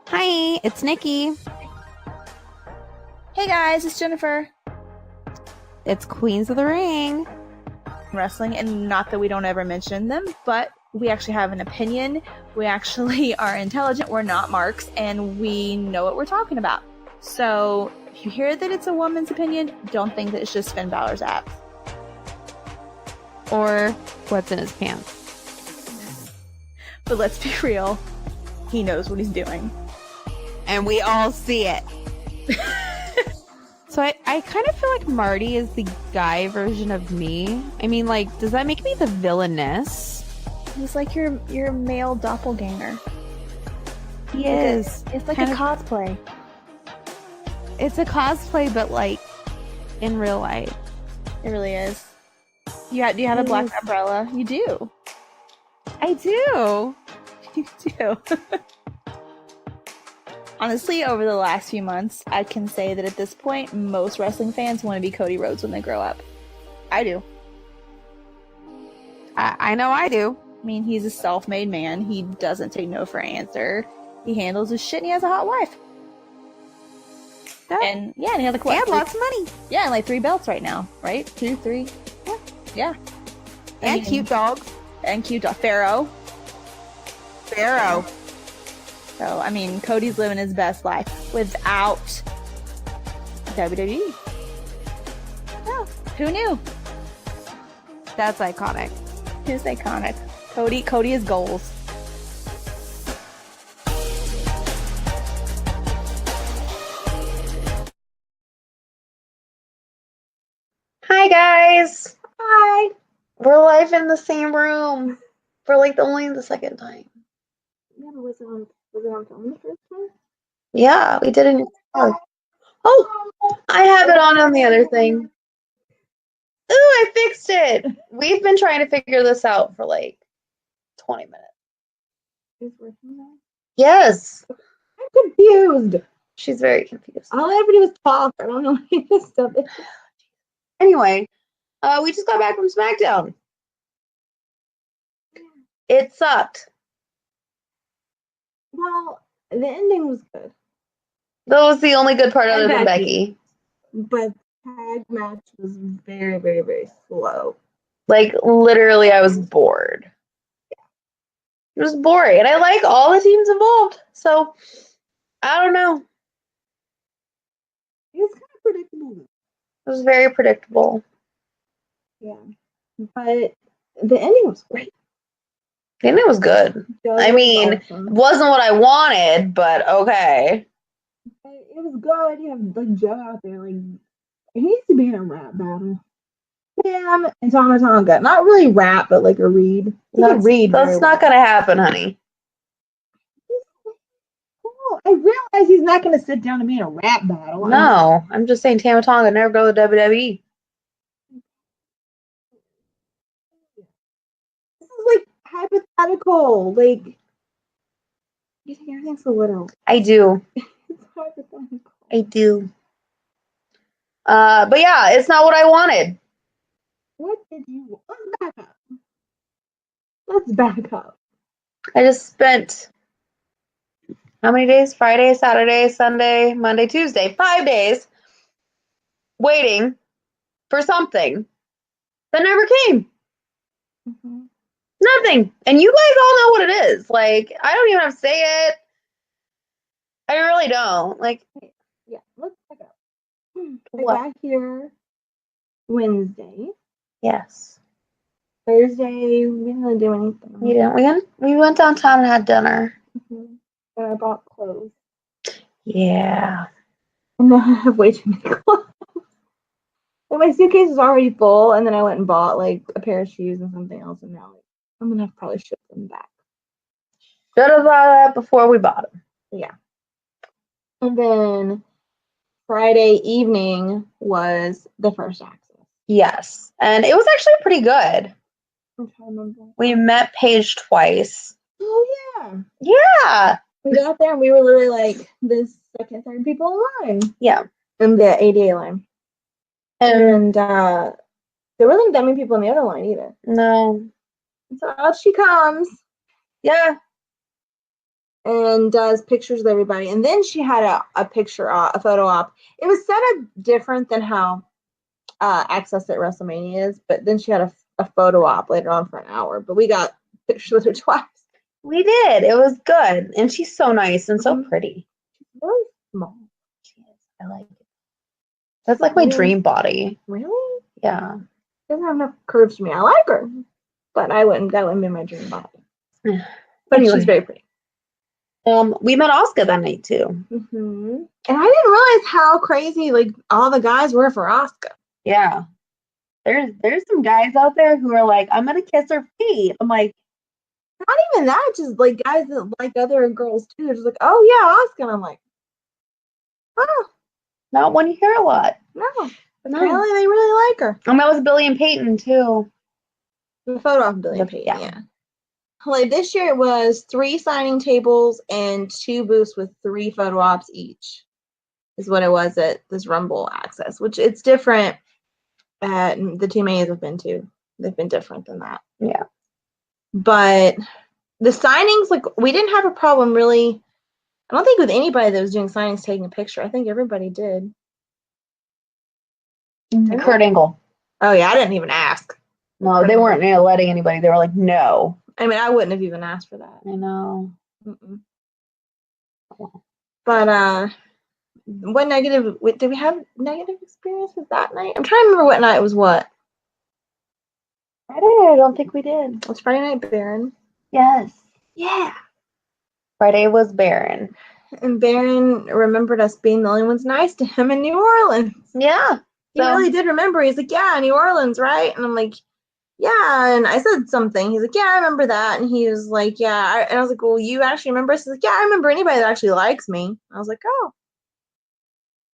Hi, it's Nikki. Hey guys, it's Jennifer. It's Queens of the Ring. Wrestling, and not that we don't ever mention them, but we actually have an opinion. We actually are intelligent. We're not marks, and we know what we're talking about. So if you hear that it's a woman's opinion, don't think that it's just Finn Balor's abs. Or what's in his pants. But let's be real, he knows what he's doing. And we all see it. So I kind of feel like Marty is the guy version of me. I mean, like, does that make me the villainess? He's like your male doppelganger. He is. It's like a cosplay. It's a cosplay, but like in real life. It really is. Do you have a black umbrella? You do. I do. You do. Honestly, over the last few months, I can say that at this point, most wrestling fans want to be Cody Rhodes when they grow up. I do. I know I do. I mean, he's a self-made man. He doesn't take no for an answer. He handles his shit, and he has a hot wife. And yeah, and he had like what? Lots of money. Yeah, and like 3 belts right now, right? 2, 3. Yeah. And cute dogs. And cute dog. Pharaoh. So, I mean, Cody's living his best life without WWE. Oh, who knew? That's iconic. It's iconic. Cody is goals. Hi guys! Hi! We're live in the same room for like only the second time. Yeah, but was it on film the first time? Yeah, we did it. Oh! I have it on the other thing. Ooh, I fixed it! We've been trying to figure this out for like 20 minutes. It's working now? Yes! I'm confused! She's very confused. All I ever do is talk. I don't know any of this stuff. Anyway, we just got back from Smackdown. It sucked. Well, the ending was good. That was the only good part other than Becky. But tag match was very, very, very slow. Like, literally, I was bored. It was boring. And I like all the teams involved. So, I don't know. It was kind of predictable. It was very predictable. Yeah. But the ending was great. The ending was good. I mean, awesome. It wasn't what I wanted, but okay. It was good. You have like Joe out there, like he needs to be in a rap battle. Him and Tama Tonga. Not really rap, but like a read. That's not gonna happen, honey. Cool. I realize he's not gonna sit down and be in a rap battle. No, I'm just saying Tama Tonga never go to WWE. This is like hypothetical. Like you think everything's so literal. I do. It's hypothetical. I do. But yeah, it's not what I wanted. What did you? Let's back up. I just spent how many days? Friday, Saturday, Sunday, Monday, Tuesday, 5 days waiting for something that never came. Mm-hmm. Nothing. And you guys all know what it is. Like, I don't even have to say it. I really don't. Like, yeah, let's back up. I got here Wednesday. Yes. Thursday, we didn't really do anything. We didn't. We went downtown and had dinner. Mm-hmm. And I bought clothes. Yeah. And then I have way too many clothes. And my suitcase is already full, and then I went and bought like a pair of shoes and something else, and now I'm gonna have to probably ship them back. Should have thought of that before we bought them. Yeah. And then Friday evening was the first Axxess. Yes. And it was actually pretty good. I'm trying to remember. We met Paige twice. Oh, yeah. Yeah. We got there and we were literally like the second, third people in line. Yeah. In the ADA line. And there wasn't that many people in the other line either. No. So out she comes. Yeah. and does pictures of everybody. And then she had a photo op. It was set up different than how Axxess at WrestleMania is, but then she had a photo op later on for an hour. But we got pictures with her twice. We did. It was good. And she's so nice and so pretty. She's really small. She is. I like it. That's like my dream body. Really? Yeah. She doesn't have enough curves for me. I like her, but that wouldn't be my dream body. But Anyway. she's very pretty. We met Asuka that night too. And I didn't realize how crazy like all the guys were for Asuka. Yeah. There's some guys out there who are like, I'm gonna kiss her feet. I'm like, Not even that, just like guys that like other girls too. They're just like, oh yeah, Asuka. And I'm like, oh not when you hear a lot. no. Apparently they really like her. And that was Billy and Peyton too. The photo of Billy and Peyton, yeah. Like this year it was 3 signing tables and 2 booths with 3 photo ops each. Is what it was at this Rumble Axxess, which it's different at the 2 Mayas I've been to. They've been different than that. Yeah. But the signings, like we didn't have a problem really. I don't think with anybody that was doing signings taking a picture. I think everybody did. Kurt Angle. Oh yeah, I didn't even ask. No, they weren't letting anybody. They were like, no. I mean, I wouldn't have even asked for that. I know. But did we have negative experiences that night? I'm trying to remember what night was what. Friday, I don't think we did. It was Friday night Baron. Yes. Yeah. Friday was Baron. And Baron remembered us being the only ones nice to him in New Orleans. Yeah. He really did remember. He's like, yeah, New Orleans, right? And I'm like, yeah. And I said something. He's like, yeah, I remember that. And he was like, yeah. And I was like, well, you actually remember us? He's like, yeah, I remember anybody that actually likes me. And I was like, oh.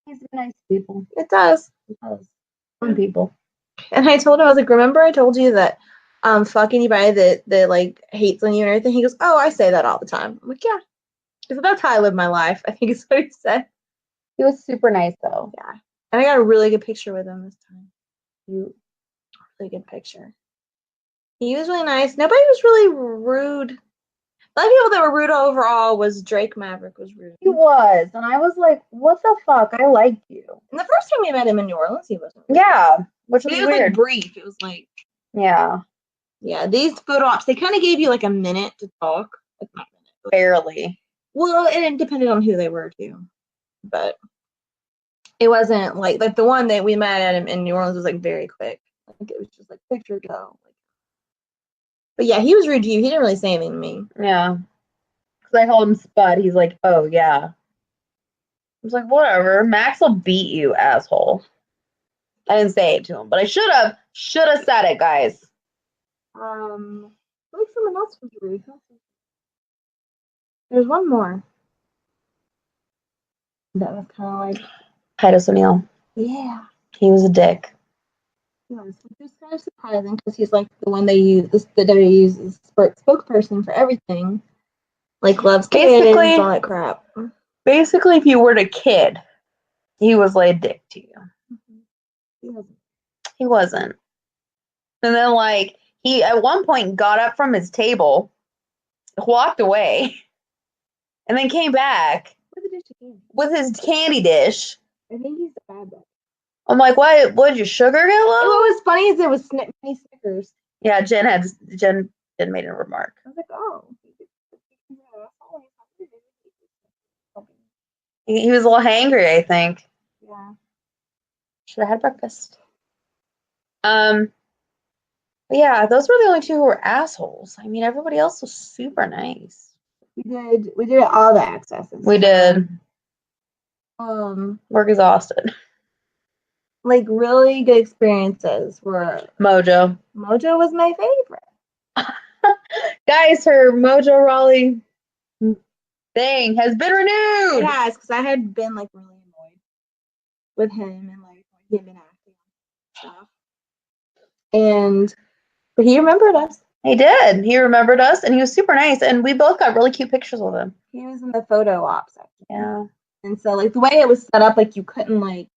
He's nice people. It does. It does. Fun people. And I told him, I was like, remember I told you that fuck anybody that like hates on you and everything? He goes, oh, I say that all the time. I'm like, yeah. Because that's how I live my life, I think is what he said. He was super nice though. Yeah. And I got a really good picture with him this time. Really good picture. He was really nice. Nobody was really rude. The only people that were rude overall was Drake Maverick was rude. He was. And I was like, what the fuck? I like you. And the first time we met him in New Orleans, he wasn't rude. Yeah. Which was weird. Like brief. It was like, yeah. Yeah, these photo ops, they kind of gave you like a minute to talk. Like not a minute. Barely. Well, and it depended on who they were too. But it wasn't like the one that we met at him in New Orleans was like very quick. Like it was just like picture go. But yeah, he was rude to you. He didn't really say anything to me. Yeah. Because I called him Spud. He's like, oh, yeah. I was like, whatever. Max will beat you, asshole. I didn't say it to him, but I should have. Should have said it, guys. I think someone else was rude. There's one more. That was kind of like Titus O'Neil. Yeah. He was a dick. He was. Which was kind of surprising because he's like the one they use, the WWE uses spokesperson for everything. Like loves kids and all that crap. Basically, if you were a kid, he was like a dick to you. He wasn't. And then like he at one point got up from his table, walked away, and then came back with his candy dish. I think he's a bad guy. I'm like, what? What did your sugar get low? What was funny is there was many Snickers. Yeah, Jen made a remark. I was like, oh. He was a little hangry, I think. Yeah. Should have had breakfast. But yeah, those were the only 2 who were assholes. I mean, everybody else was super nice. We did all the accesses. We did. We're exhausted. Like really good experiences were Mojo. Mojo was my favorite. Guys, her Mojo Raleigh thing has been renewed. It has, because I had been like really annoyed with him and like he had been acting and stuff. But he remembered us. He did. He remembered us, and he was super nice. And we both got really cute pictures with him. He was in the photo op section. Yeah. And so like the way it was set up, like you couldn't like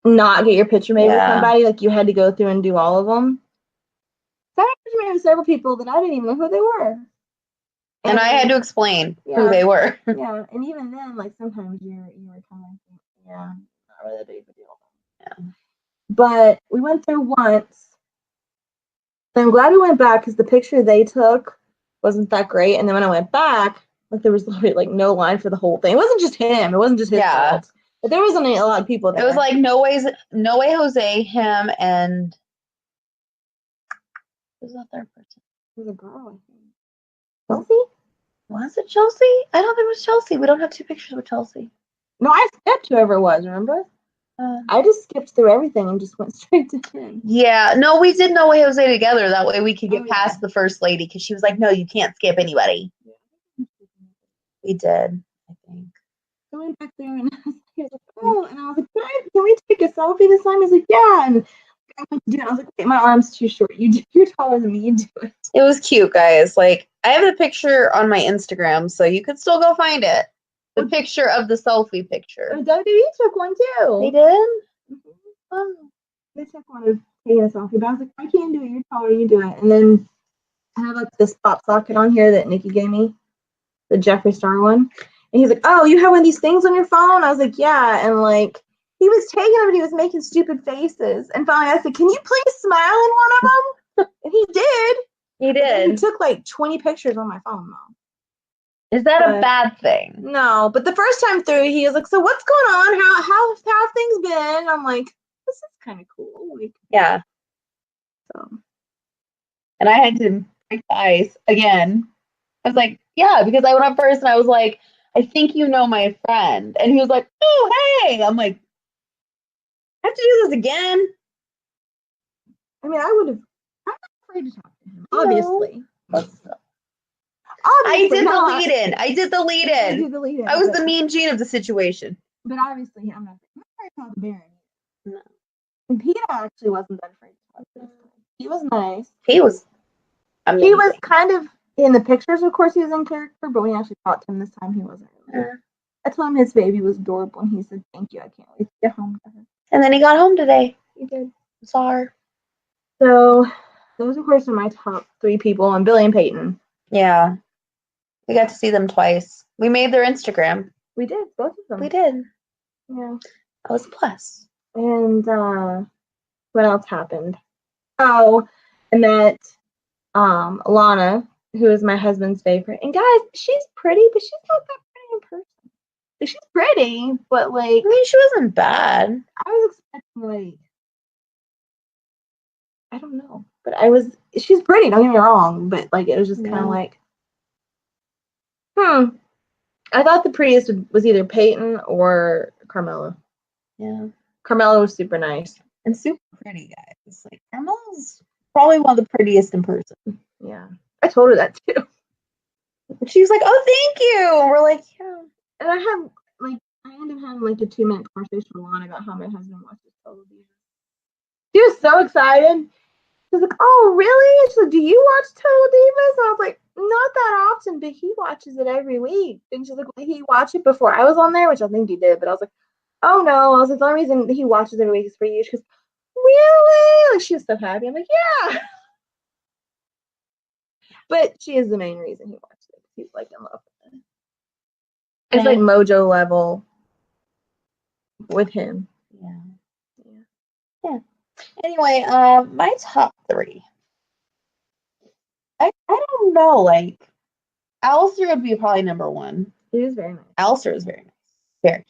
not get your picture made with somebody. Like you had to go through and do all of them. So I had a picture made with several people that I didn't even know who they were. And I had to explain who Yeah. they were. Yeah, and even then, like sometimes you were kind of like, yeah, not really that big of a deal. Yeah. But we went through once. And I'm glad we went back because the picture they took wasn't that great. And then when I went back, like there was literally like no line for the whole thing. It wasn't just him. It wasn't just his fault. But there wasn't a lot of people there. It was like No Way Jose, him, and who's that third person? It was a girl, I think. Chelsea? Was it Chelsea? I don't think it was Chelsea. We don't have two pictures with Chelsea. No, I skipped whoever it was, remember? I just skipped through everything and just went straight to him. Yeah, no, we did No Way Jose together. That way we could get past the first lady because she was like, no, you can't skip anybody. Yeah. We did, I think. I went back there and he was like, oh, and I was like, can we take a selfie this time? He's like, yeah. And I went to do it. I was like, wait, my arm's too short. You're taller than me. You do it. It was cute, guys. Like, I have the picture on my Instagram, so you could still go find it. The picture of the selfie picture. WWE took one too. They did? Mm-hmm. Oh, they took one of taking a selfie, but I was like, I can't do it. You're taller. You do it. And then I have like this pop socket on here that Nikki gave me, the Jeffree Star one. And he's like, oh, you have one of these things on your phone? I was like, yeah. And like, he was taking them and he was making stupid faces. And finally I said, can you please smile in one of them? And he did. He did. He took like 20 pictures on my phone though. Is that a bad thing? No, but the first time through, he was like, so what's going on? How have things been? I'm like, this is kind of cool. Like, yeah. So. And I had to break the ice again. I was like, yeah, because I went up first and I was like, I think you know my friend. And he was like, oh, hey. I'm like, I have to do this again. I mean, I'm not afraid to talk to him, obviously. I did the lead-in. I was the mean Gene of the situation. But obviously, I'm not afraid to talk to Baron. No. And Peter actually wasn't that afraid to talk to him. He was nice. He was amazing. He was kind of, in the pictures, of course, he was in character, but when we actually talked to him this time, he wasn't really. I told him his baby was adorable, and he said, thank you, I can't wait to get home to her. And then he got home today. He did. Saw her. So, those, of course, are my top 3 people, and Billy and Peyton. Yeah. We got to see them twice. We made their Instagram. We did, both of them. We did. Yeah. That was a plus. And what else happened? Oh, I met Alana, who is my husband's favorite. And guys, she's pretty, but she's not that pretty in person. Like, she's pretty, but like, I mean, she wasn't bad. I was expecting like, I don't know, but she's pretty, don't get me wrong, but like, it was just kind of like, I thought the prettiest was either Peyton or Carmela. Yeah. Carmela was super nice. And super pretty, guys. Like, Carmela's probably one of the prettiest in person. Yeah. I told her that too. She was like, oh, thank you. And we're like, yeah. And I ended up having like a 2-minute conversation with Lana about how my husband watches Total Divas. She was so excited. She was like, oh, really? She's like, do you watch Total Divas? And I was like, not that often, but he watches it every week. And she's like, well, he watched it before I was on there, which I think he did. But I was like, oh, no. I was like, the only reason he watches every week is for you. She goes, really? Like, she was so happy. I'm like, yeah. But she is the main reason he watched it. He's like in love with it. It's like Mojo level with him. Yeah. Anyway, my top 3. I don't know. Like, Alistair would be probably number 1. He was very nice. Alistair is very nice. Very.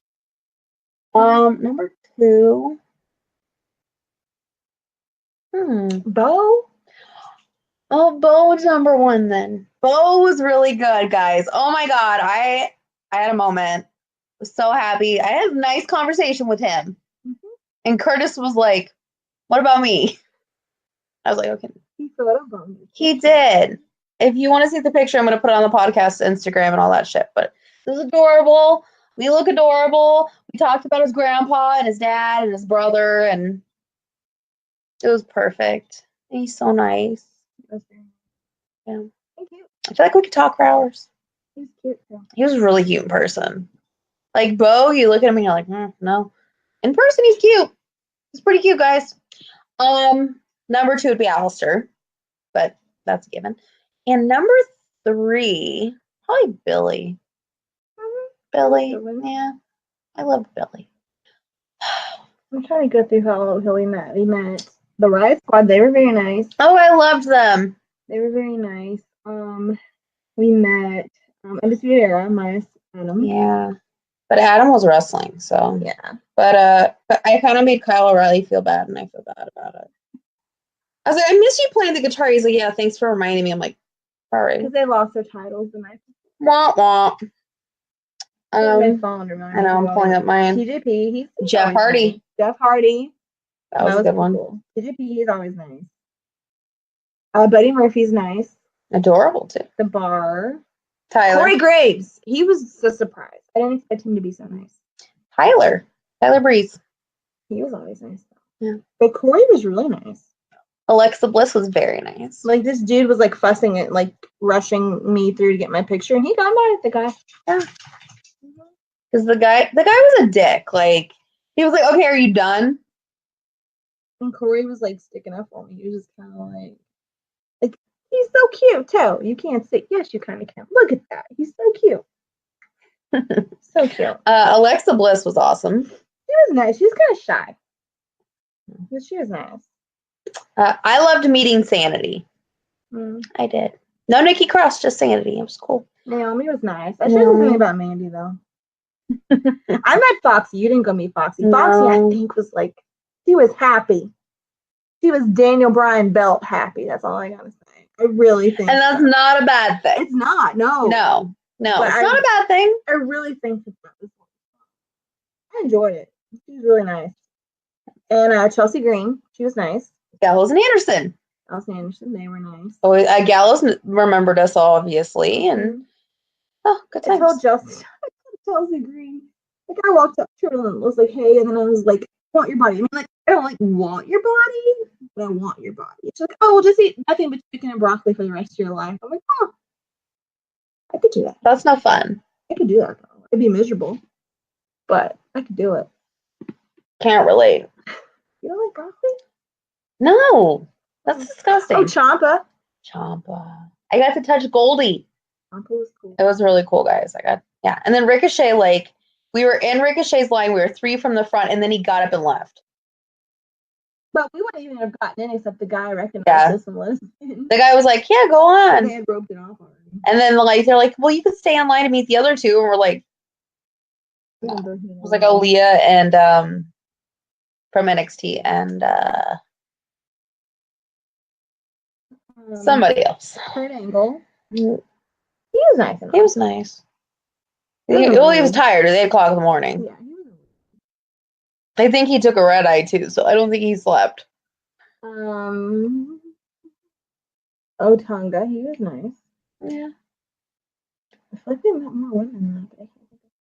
Number 2. Bo? Oh, Bo was number 1 then. Bo was really good, guys. Oh my God. I had a moment. I was so happy. I had a nice conversation with him. Mm-hmm. And Curtis was like, what about me? I was like, okay. He thought about me. He did. If you want to see the picture, I'm going to put it on the podcast, Instagram, and all that shit. But it was adorable. We look adorable. We talked about his grandpa and his dad and his brother, and it was perfect. And he's so nice. Yeah. Thank you. I feel like we could talk for hours. He's cute too. He was a really cute in person. Like Bo, you look at him and you're like, no. In person, he's cute. He's pretty cute, guys. Number 2 would be Alistair, but that's a given. And number 3, probably Billy. Billy, yeah. I loved Billy. I'm trying to go through who we met. We met the Riot Squad. They were very nice. Oh, I loved them. They were very nice. We met Undisputed Era minus Adam. Yeah. But Adam was wrestling, so. Yeah. But I kind of made Kyle O'Reilly feel bad, and I feel bad about it. I was like, I miss you playing the guitar. He's like, yeah, thanks for reminding me. I'm like, sorry. Because they lost their titles the night before. Womp womp. My phone reminded I know, I'm pulling up mine. TJP. He's Jeff Hardy. Nice. Jeff Hardy. That was a good one. Cool. TJP is always nice. Buddy Murphy's nice. Adorable, too. The Bar. Tyler. Corey Graves. He was a surprise. I didn't expect him to be so nice. Tyler Breeze. He was always nice, though. Yeah. But Corey was really nice. Alexa Bliss was very nice. Like, this dude was, like, fussing it, like, rushing me through to get my picture, and he got mad at the guy. Yeah. Because the guy was a dick. Like, he was like, okay, are you done? And Corey was, like, sticking up for me. He was just kind of like, he's so cute, too. You can't see. Yes, you kind of can. Look at that. He's so cute. So cute. Alexa Bliss was awesome. She was nice. She was kind of shy. But she was nice. I loved meeting Sanity. I did. No Nikki Cross, just Sanity. It was cool. Naomi was nice. I should have something about Mandy, though. I met Foxy. You didn't go meet Foxy. No. Foxy, I think, was like, she was happy. She was Daniel Bryan belt happy. That's all I gotta say. I really think. And that's not a bad thing. It's not. No. No. But It's not a bad thing. I really think that was. I enjoyed it. She was really nice. And Chelsea Green, she was nice. Gallows and Anderson. Chelsea Anderson, they were nice. Oh, Gallows remembered us, obviously, and good I times. told Chelsea Green, like, I walked up to her and was like, hey, and then I was like, I want your body. I mean, like, I don't like want your body, but I want your body. She's like, oh, we'll just eat nothing but chicken and broccoli for the rest of your life. I'm like, oh, I could do that. That's no fun. I could do that, though. It'd be miserable, but I could do it. Can't relate. You don't like broccoli? No, that's disgusting. Oh, Champa. I got to touch Goldie. Champa was cool. It was really cool, guys. And then Ricochet, like, we were in Ricochet's line. We were 3 from the front, and then he got up and left. But we wouldn't even have gotten in except the guy recognized us and let us in. The guy was like, yeah, go on. They had roped it off already. And then, like, they're like, well, you could stay in line to meet the other 2. And we're like, no. It was like Aaliyah and from NXT and somebody else. Kurt Angle. He was nice. He was nice. He was tired at 8 o'clock in the morning. Yeah, he was. I think he took a red eye too, so I don't think he slept. Otunga, he was nice. Yeah. I feel like we met more women than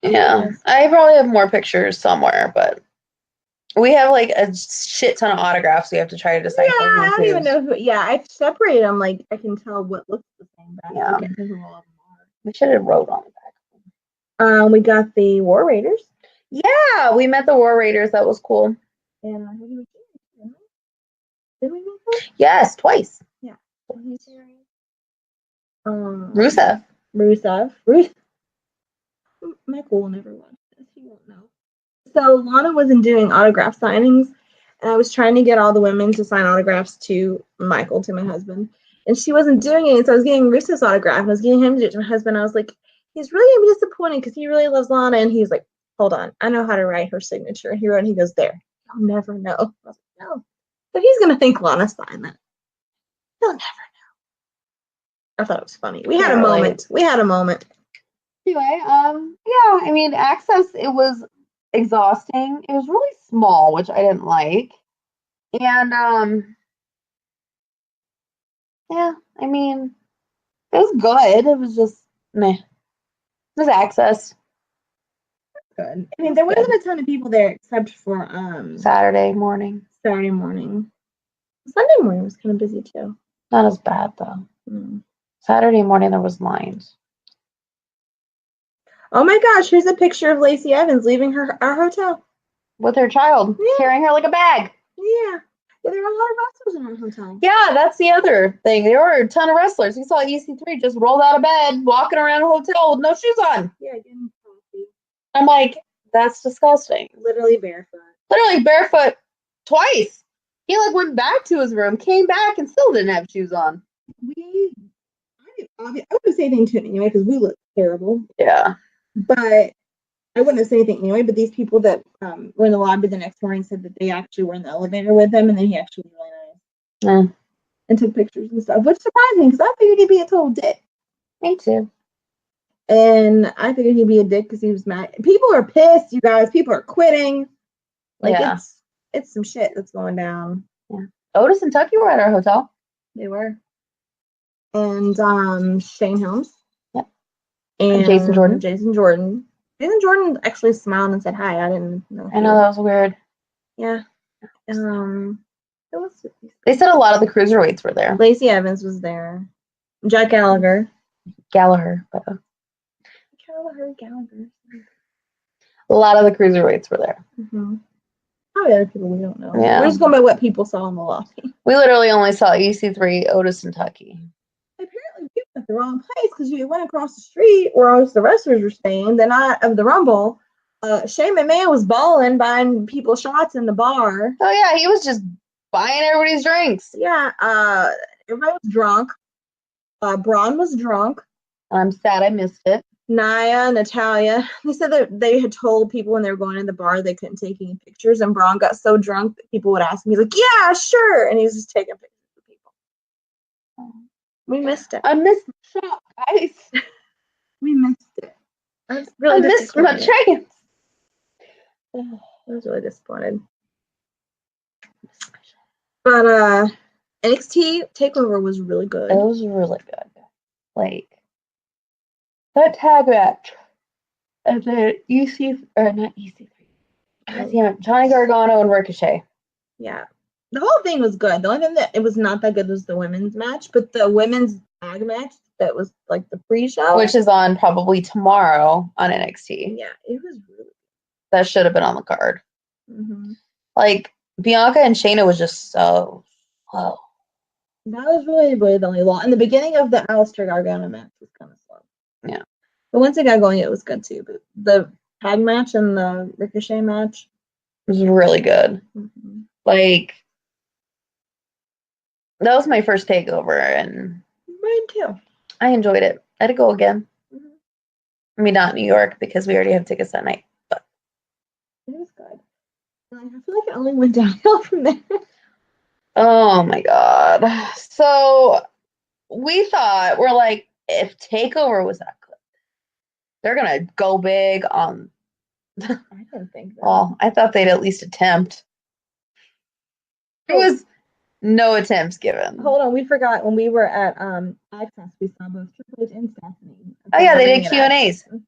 that. Yeah. I probably have more pictures somewhere, but we have like a shit ton of autographs we have to try to decipher. Yeah, I don't even know who. Yeah, I've separated them. Like, I can tell what looks the same back. Yeah. I can't tell who all of them are. We should have wrote on the back. We got the War Raiders. Yeah, we met the War Raiders. That was cool. And who did we see? Did we meet them? Yes, twice. Yeah. Rusev. Michael will never watch this. He won't know. So Lana wasn't doing autograph signings, and I was trying to get all the women to sign autographs to Michael, to my husband, and she wasn't doing it. So I was getting Rusev's autograph, and I was getting him to do it to my husband. I was like, he's really gonna be disappointed because he really loves Lana, and he's like, hold on, I know how to write her signature. And he wrote, and he goes, there. I'll never know. I was like, no. But he's gonna think Lana signed that. He'll never know. I thought it was funny. We had a moment. Anyway, yeah, I mean, Axxess, it was exhausting. It was really small, which I didn't like. And, yeah, I mean, it was good. It was just, meh. It was Axxess. Good. I mean, there wasn't a ton of people there except for, Saturday morning. Sunday morning was kind of busy, too. Not as bad, though. Saturday morning, there was lines. Oh my gosh, here's a picture of Lacey Evans leaving our hotel. With her child, carrying her like a bag. Yeah. Yeah, there were a lot of wrestlers in our hotel. Yeah, that's the other thing. There were a ton of wrestlers. We saw EC3 just rolled out of bed, walking around a hotel with no shoes on. Yeah, getting coffee. I'm like, that's disgusting. Literally barefoot. Literally barefoot twice. He like went back to his room, came back, and still didn't have shoes on. I wouldn't say anything to it anyway because we look terrible. Yeah. But I wouldn't have said anything anyway. But these people that were in the lobby the next morning said that they actually were in the elevator with him, and then he actually was really nice. And took pictures and stuff, which surprised me because I figured he'd be a total dick. Me too. And I figured he'd be a dick because he was mad. People are pissed, you guys. People are quitting. Like it's some shit that's going down. Yeah. Otis and Tucky were at our hotel. They were. And Shane Helms. Yep. And Jason Jordan. Jason Jordan actually smiled and said hi. I didn't know. I know that was weird. Yeah. They said a lot of the cruiserweights were there. Lacey Evans was there. Jack Gallagher. Gallagher. A lot of the cruiserweights were there. Mm-hmm. Probably other people we don't know. Yeah. We're just going by what people saw in the lobby. We literally only saw EC3, Otis, and Tucky. Apparently, we went to the wrong place because we went across the street where all the wrestlers were staying the night of the Rumble. Shane McMahon was balling, buying people shots in the bar. Oh, yeah, he was just buying everybody's drinks. Yeah, everybody was drunk. Braun was drunk. I'm sad I missed it. Nia, Natalia, they said that they had told people when they were going in the bar they couldn't take any pictures, and Braun got so drunk that people would ask him. He's like, "Yeah, sure," and he was just taking pictures of people. We missed it. I missed the shot, guys. We missed it. I missed my chance. I was really disappointed. But NXT Takeover was really good. It was really good. Like, that tag match. And then not EC3. God damn it. Johnny Gargano and Ricochet. Yeah. The whole thing was good. The only thing that it was not that good was the women's match, but the women's tag match that was like the pre-show. Which is on probably tomorrow on NXT. Yeah, it was really good. That should have been on the card. Mm-hmm. Like, Bianca and Shayna was just so slow. That was really the only law. And the beginning of the Aleister Gargano match was kind of slow. Yeah. But once it got going, it was good too. But the tag match and the Ricochet match was really good. Mm-hmm. Like, that was my first takeover, and mine too. I enjoyed it. I'd go again. Mm-hmm. I mean, not New York because we already have tickets that night, but it was good. I feel like it only went downhill from there. Oh my god. So we're like, if Takeover was that good, they're gonna go big on. I didn't think that. Well, I thought they'd at least attempt. There was no attempts given. Hold on, we forgot when we were at Axxess, we saw both Triple H and Stephanie. Oh yeah, they did Q&As. Mm-hmm. It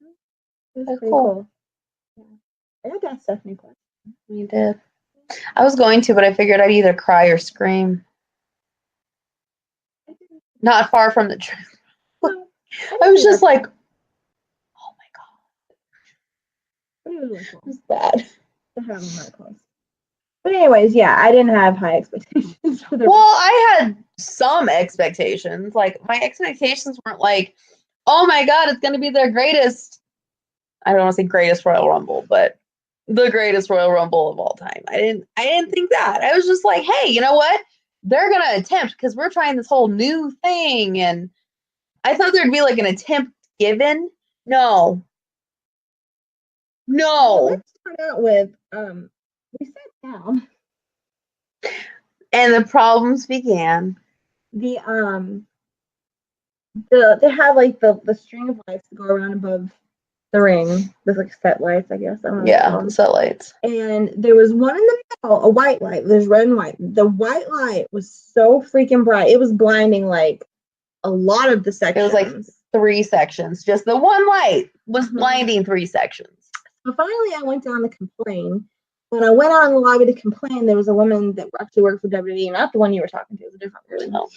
was That's pretty cool. Yeah. I got that Stephanie question. We did. I was going to, but I figured I'd either cry or scream. Not far from the truth. I was just like, oh my god. But it was really cool. It was bad. To have them that close. But anyways, yeah, I didn't have high expectations for the. Well, I had some expectations. Like, my expectations weren't like, oh my god, it's going to be their greatest. I don't want to say greatest Royal Rumble, but the greatest Royal Rumble of all time. I didn't think that. I was just like, hey, you know what? They're going to attempt because we're trying this whole new thing. And I thought there'd be like an attempt given. No. Let's start out with we sat down. And the problems began. They have like the string of lights that go around above the ring. There's like set lights, I guess. I don't know. Yeah, the set lights. And there was one in the middle, a white light. There's red and white. The white light was so freaking bright. It was blinding like a lot of the sections. It was like 3 sections. Just the one light was blinding 3 sections. So finally I went down to complain. When I went out in the lobby to complain, there was a woman that actually worked for WWE, not the one you were talking to, it was a different person. No.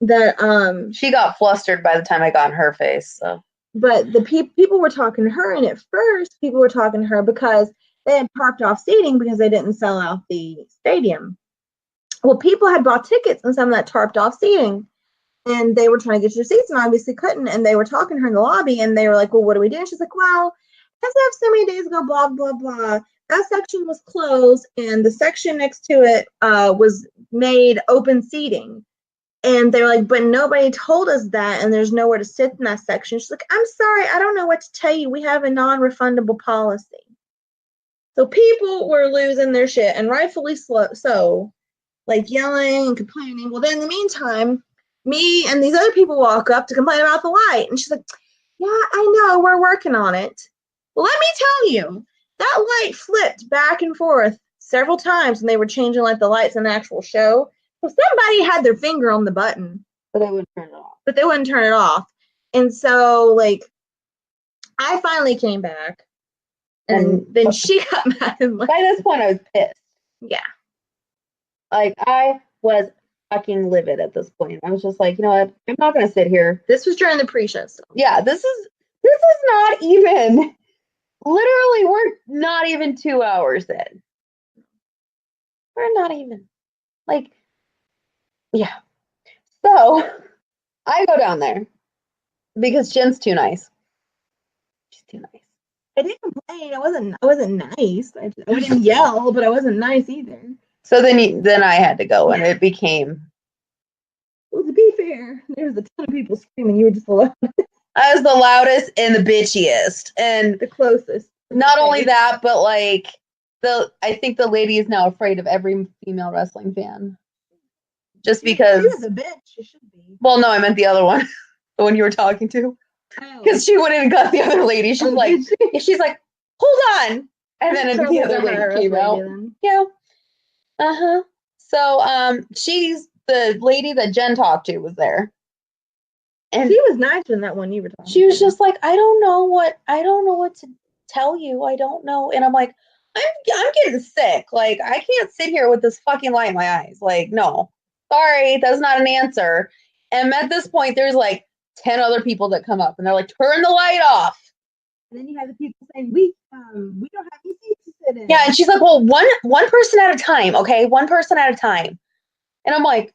That she got flustered by the time I got in her face. So. But the people were talking to her, and at first people were talking to her because they had parked off seating because they didn't sell out the stadium. Well, people had bought tickets in some of that tarped off seating, and they were trying to get your seats and obviously couldn't. And they were talking to her in the lobby, and they were like, well, what do we do? And she's like, well, as of so many days ago, blah, blah, blah. That section was closed, and the section next to it was made open seating. And they're like, but nobody told us that, and there's nowhere to sit in that section. She's like, I'm sorry, I don't know what to tell you. We have a non-refundable policy. So people were losing their shit, and rightfully so, like yelling and complaining. Well, then in the meantime, me and these other people walk up to complain about the light. And she's like, yeah, I know, we're working on it. Well, let me tell you, that light flipped back and forth several times when they were changing like the lights in the actual show. So somebody had their finger on the button. But they wouldn't turn it off. But they wouldn't turn it off. And so, like, I finally came back. And then she got mad. And by this point, I was pissed. Yeah. Like, I was fucking livid at this point. I was just like, you know what? I'm not going to sit here. This was during the pre-show. So. Yeah, this is not even, literally, we're not even 2 hours in. We're not even, like, yeah. So, I go down there because Jen's too nice. She's too nice. I didn't complain. I wasn't nice. I didn't yell, but I wasn't nice either. So then I had to go, and it became. Well, to be fair, there was a ton of people screaming. You were just the loudest. I was the loudest and the bitchiest, and the closest. Not only that, but like I think the lady is now afraid of every female wrestling fan, just because. She was a bitch. She should be. Well, no, I meant the other one, the one you were talking to. Because she went in and got the other lady. She's like, hold on. And then the other lady came out. Yeah. So, she's the lady that Jen talked to was there. And she was nice in that one you were talking She was just like, I don't know what to tell you. I don't know. And I'm like, I'm getting sick. Like, I can't sit here with this fucking light in my eyes. Like, no. Sorry, that's not an answer. And at this point, there's like 10 other people that come up and they're like, turn the light off. And then you have the people saying, we don't have any seats to sit in. Yeah, and she's like, well, one person at a time, okay? One person at a time. And I'm like,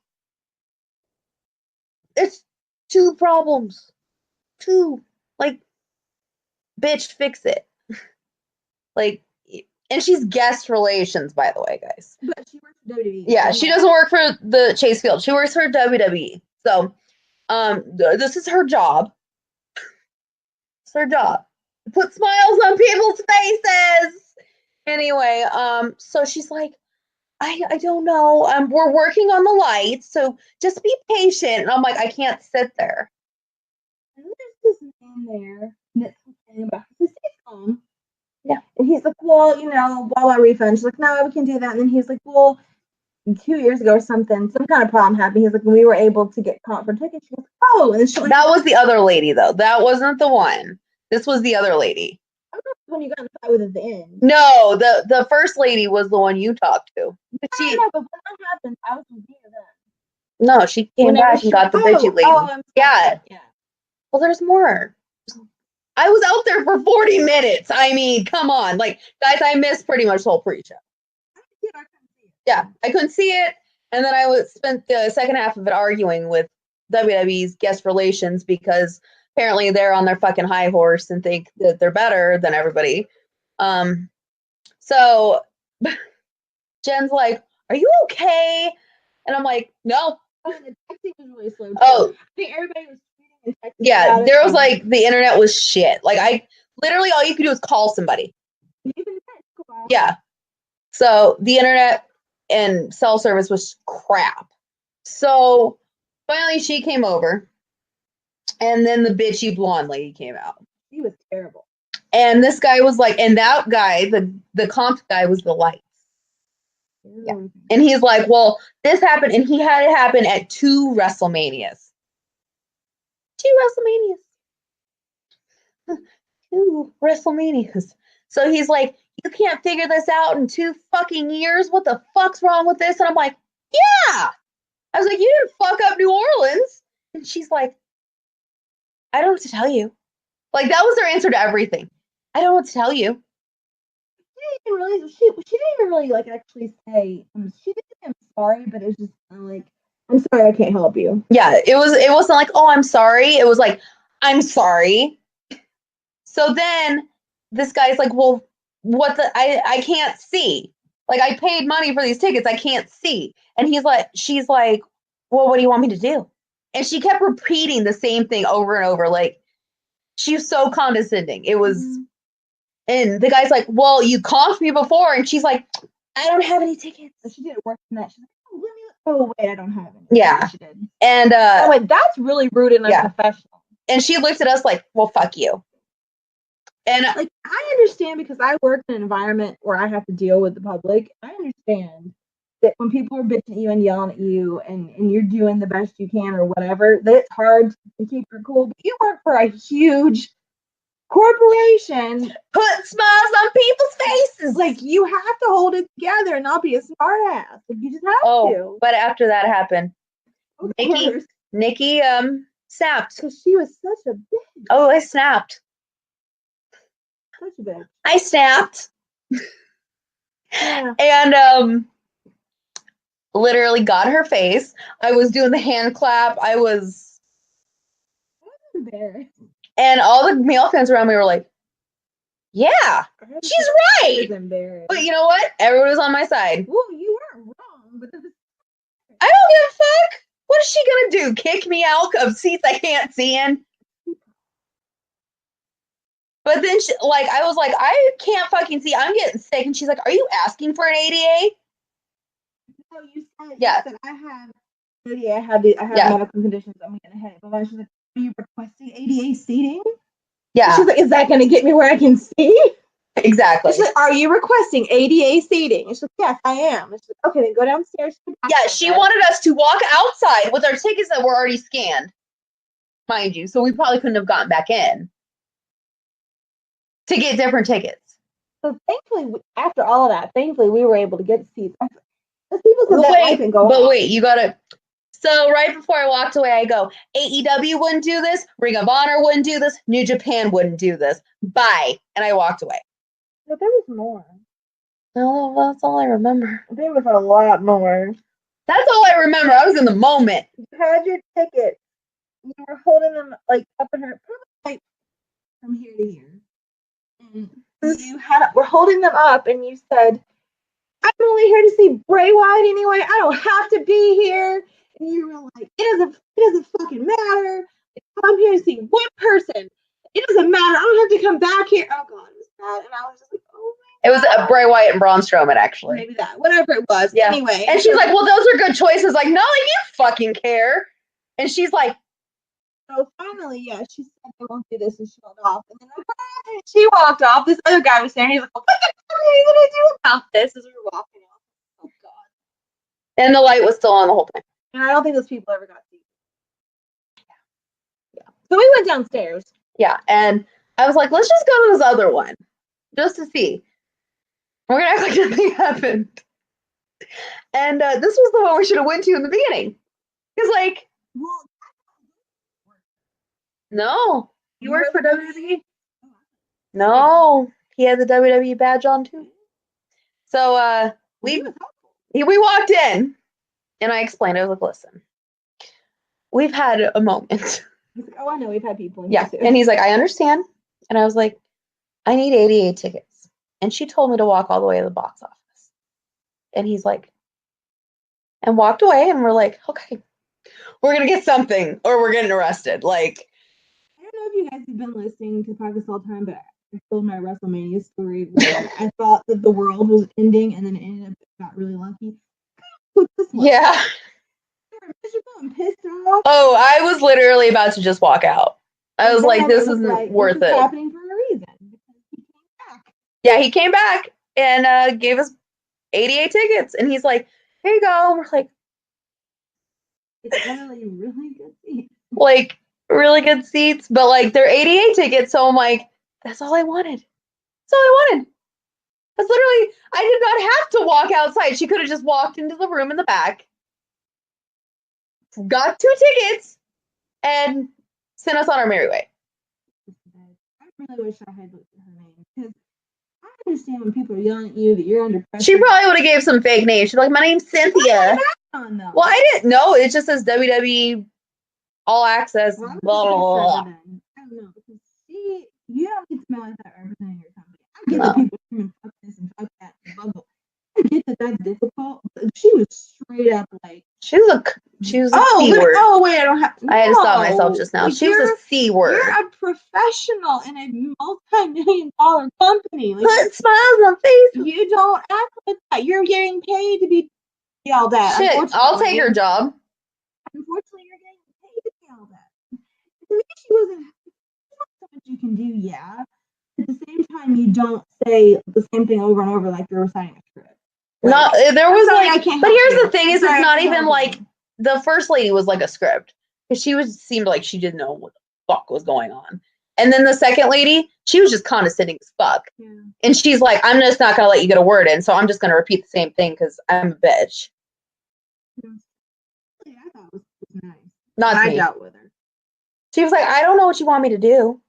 it's 2 problems. 2. Like, bitch, fix it. Like, and she's guest relations, by the way, guys. But she works for WWE. Yeah, she doesn't work for the Chase Field. She works for WWE. So, this is her job. It's her job. Put smiles on people's faces. Anyway, so she's like, I don't know. We're working on the lights, so just be patient. And I'm like, I can't sit there. And there's this man there that's complaining about his seat's Yeah. And he's like, well, blah, refund. She's like, no, we can do that. And then he's like, well, 2 years ago or something, some kind of problem happened. He's like, we were able to get comp for tickets. She goes, oh. And then that was the other lady, though. That wasn't the one. This was the other lady. I don't know when you got in the fight with at the end. No, the first lady was the one you talked to. But I know, but when that happened, I was with you then. No, she came back and got the bitchy lady. I'm sorry. Yeah. Yeah. Well, there's more. I was out there for 40 minutes. I mean, come on. Like, guys, I missed pretty much the whole pre-show. Yeah, I couldn't see it. And then I spent the second half of it arguing with WWE's guest relations because apparently they're on their fucking high horse and think that they're better than everybody. So Jen's like, are you okay? And I'm like, no. Oh, the texting was really slow. Oh. I think everybody was tweeting and texting. Yeah, there was like, the internet was shit. Like, literally all you could do was call somebody. Yeah. So the internet and cell service was crap. So finally she came over. And then the bitchy blonde lady came out. She was terrible. And this guy was like, and that guy, the comp guy was the lights. Yeah. And he's like, well, this happened, and he had it happen at 2 WrestleManias. 2 WrestleManias. 2 WrestleManias. So he's like, you can't figure this out in 2 fucking years? What the fuck's wrong with this? And I'm like, yeah. I was like, you didn't fuck up New Orleans. And she's like, I don't know what to tell you. Like, that was their answer to everything. I don't know what to tell you. even really she didn't even really like actually say she didn't say I'm sorry, but it was just like I'm sorry I can't help you. Yeah, it wasn't like, oh, I'm sorry. It was like, I'm sorry. So then this guy's like, well, I can't see. Like, I paid money for these tickets. I can't see. And she's like, well, what do you want me to do? And she kept repeating the same thing over and over. Like, she was so condescending. It was, and the guy's like, well, you comped me before. And she's like, I don't have any tickets. So she did it worse than that. She's like, oh, let me, oh, wait, I don't have any. Yeah. She did. And, I'm like, that's really rude and unprofessional. And she looked at us like, well, fuck you. And like, I understand because I work in an environment where I have to deal with the public. I understand that when people are bitching at you and yelling at you and you're doing the best you can or whatever, that it's hard to keep your cool. But you work for a huge corporation. Put smiles on people's faces. Like, you have to hold it together and not be a smart ass. Like, you just have to. But after that happened, Nikki snapped. Because she was such a bitch. Oh, I snapped. Such a bitch. I snapped. Yeah. And literally got her face. I was doing the hand clap. I was embarrassed. And all the male fans around me were like, yeah, she's right. I was embarrassed. But you know what? Everyone was on my side. Well, you weren't wrong, but I don't give a fuck. What is she gonna do? Kick me out of seats I can't see in? But then, I was like, I can't fucking see. I'm getting sick. And she's like, are you asking for an ADA? No, you said, yeah. You said I have medical conditions. I'm getting a headache. But she's like, are you requesting ADA seating? Yeah. She's like, is that going to get me where I can see? Exactly. She's like, are you requesting ADA seating? And she's like, yes, I am. And she's like, okay, then go downstairs. Yeah, she wanted us to walk outside with our tickets that were already scanned, mind you. So we probably couldn't have gotten back in to get different tickets. So thankfully, after all of that, we were able to get seats. But wait, you gotta. So right before I walked away, I go, AEW wouldn't do this, Ring of Honor wouldn't do this, New Japan wouldn't do this. Bye. And I walked away. But there was more. No, that's all I remember. There was a lot more. That's all I remember. I was in the moment. You had your ticket. You were holding them up in her, from here to here. And we're holding them up, and you said, I'm only here to see Bray Wyatt anyway. I don't have to be here. And you were like, it doesn't fucking matter. I'm here to see one person. It doesn't matter. I don't have to come back here. Oh God, it was bad. And I was just like, oh my God. It was Bray Wyatt and Braun Strowman, actually. Maybe that, whatever it was. Yeah. Anyway. And she's like, well, those are good choices. Like, no, you fucking care. And she's like, so finally, yeah, she said they won't do this, and she walked off. And then she walked off. This other guy was saying, he's like, what the fuck are you gonna do about this? As we were walking off. Oh God. And the light was still on the whole time. And I don't think those people ever got seats. Yeah. So we went downstairs. Yeah, and I was like, let's just go to this other one, just to see. We're gonna act like nothing happened. And this was the one we should have went to in the beginning, because no, he worked for WWE. No, he had the WWE badge on too. So we walked in, and I explained. I was like, listen, we've had a moment. He's like, oh, I know, we've had people. Yeah, and he's like, I understand. And I was like, I need 88 tickets. And she told me to walk all the way to the box office. And he's like, and walked away. And we're like, okay, we're going to get something or we're getting arrested. Like, I don't know if you guys have been listening to the podcast all the time, but I told my WrestleMania story where I thought that the world was ending and then it ended up got really lucky. Yeah. I'm pissed off. Oh, I was literally about to just walk out. I was like, this isn't worth it. It's happening for a reason. He came back. Yeah, he came back and gave us 88 tickets. And he's like, here you go. And we're like, it's really good seats. Like, really good seats. But, they're 88 tickets. So I'm like, that's all I wanted. That's all I wanted. That's literally, I did not have to walk outside. She could have just walked into the room in the back, got 2 tickets, and sent us on our merry way. I really wish I had looked at her name because I understand when people are yelling at you that you're under pressure. She probably would have gave some fake names. She'd be like, my name's Cynthia. Well, I didn't know. It just says WWE All Access. Well, Blah, blah, blah. I don't know, because you don't get to smell like that representing your company. I get that people screaming fuck this and fuck that and bubble. I get that that's difficult, but she was straight up like She was a C word. Oh wait, I don't have. I had to stop myself just now. Like, she was a C word. You're a professional in a multi-million-dollar company. Like, put smiles on face. You don't act like that. You're getting paid to be yelled at. Shit, I'll take her job. Unfortunately, you're getting paid to be yelled at. Maybe she wasn't. So much you can do, yeah. At the same time, you don't say the same thing over and over like you're reciting a script. Like, no, there was sorry, like, but here's the thing: is it's not even like the first lady was like a script because she seemed like she didn't know what the fuck was going on, and then the second lady, she was just condescending as fuck, and she's like, "I'm just not gonna let you get a word in, so I'm just gonna repeat the same thing because I'm a bitch." Yeah, I thought it was nice. Not me. I dealt with her. She was like, "I don't know what you want me to do."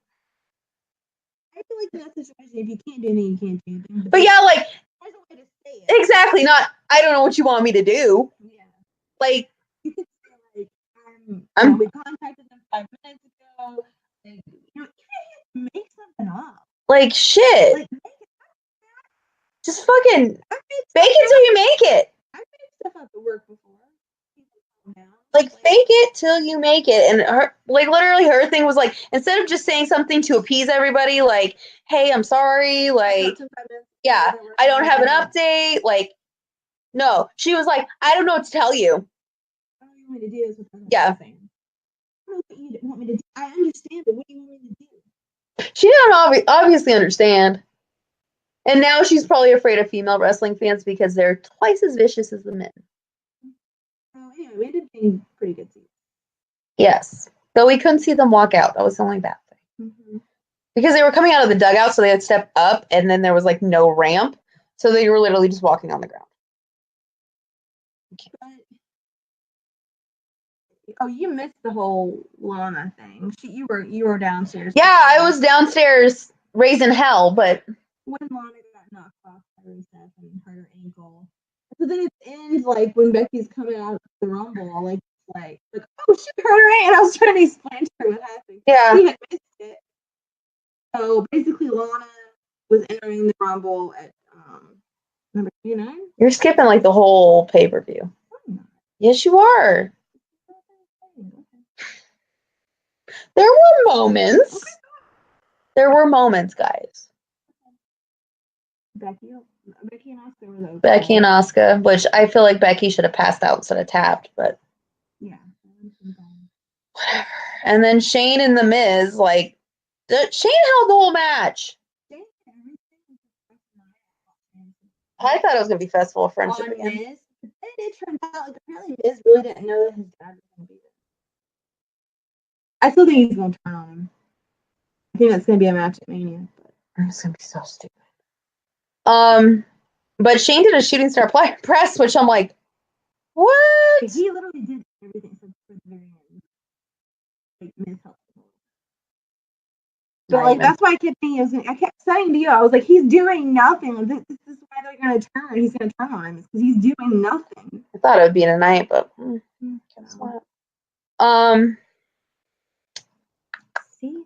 I feel like in that situation, if you can't do anything, you can't do anything. But yeah, like. There's a way to say it. Exactly, not I don't know what you want me to do. Yeah. Like you could say like we contacted them 5 minutes ago. Like, you can't make something up. Like shit. Like, just fucking bake it till you make it. I've made stuff up at work before. Like fake it till you make it. And her like literally her thing was like instead of just saying something to appease everybody, like, hey, I'm sorry, like yeah, I don't have an update. Like, no. She was like, I don't know what to tell you. I don't know what you want me to do is what yeah. I don't know what you want me to do. I understand, but what do you want me to do? She didn't obviously understand. And now she's probably afraid of female wrestling fans because they're twice as vicious as the men. Oh, yeah, we ended up being pretty good seats. Yes. Though we couldn't see them walk out. That was the only bad thing. Mm-hmm. Because they were coming out of the dugout, so they had stepped up, and then there was, like, no ramp. So they were literally just walking on the ground. Oh, you missed the whole Lana thing. You were downstairs. Yeah, I was downstairs raising hell, but... When Lana got knocked off by Rusev and hurt her ankle. So then at the end, like, when Becky's coming out of the Rumble, like, oh, she hurt her ankle. And I was trying to explain to her what happened. Yeah. She had missed it. So basically, Lana was entering the Rumble at number 29. You're skipping, like, the whole pay-per-view. Yes, you are. There were moments. Okay. There were moments, guys. Becky and Asuka were those. Becky and Asuka, which I feel like Becky should have passed out instead of tapped, but yeah, whatever. And then Shane and The Miz, like Shane held the whole match. I thought it was gonna be Festival of Friendship again. Miz, but then it turned out like apparently Miz really didn't know that his dad was gonna be there. I still think he's gonna turn on him. I think that's gonna be a match at Mania. But it's gonna be so stupid. But Shane did a shooting star press, which I'm like, what? He literally did everything for the very end. Like Miz helped him. But like that's why I kept thinking, I kept saying to you, I was like, he's doing nothing. This is why they're gonna turn. He's gonna turn on him because he's doing nothing. I thought it would be tonight, but guess what? See,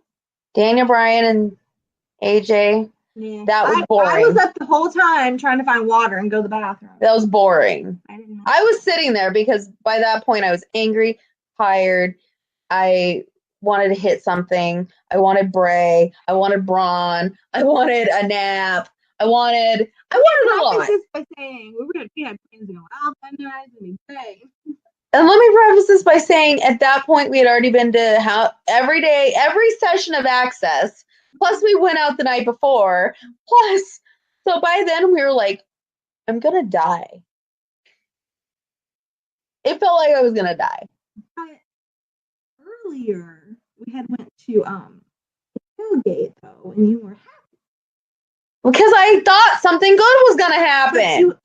Daniel Bryan and AJ. Yeah. That was boring. I was up the whole time trying to find water and go to the bathroom. That was boring. I was sitting there because by that point I was angry, tired. I wanted to hit something. I wanted Bray. I wanted Braun. I wanted a nap. I wanted a lot. By saying we had plans to go out that night and Bray. And let me preface this by saying at that point we had already been to every day, every session of Axxess. Plus, we went out the night before. Plus, so by then we were like, I'm going to die. It felt like I was going to die. But earlier, we had went to tailgate, though, and you were happy. Because I thought something good was going to happen.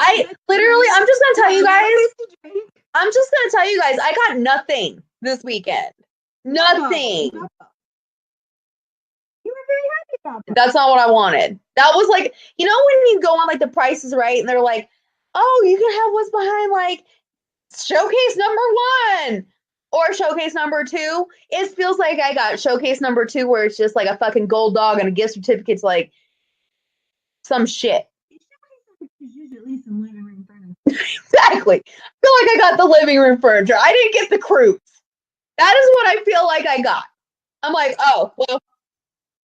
I'm just going to tell you guys. I'm just going to tell you guys, I got nothing this weekend. Nothing. You were very happy about that. That's not what I wanted. That was like, you know, when you go on like The Price is Right and they're like, oh, you can have what's behind like showcase number 1 or showcase number 2. It feels like I got showcase number 2 where it's just like a fucking gold dog and a gift certificate to like some shit. Exactly. I feel like I got the living room furniture. I didn't get the cruise. That is what I feel like I got. I'm like, oh, well,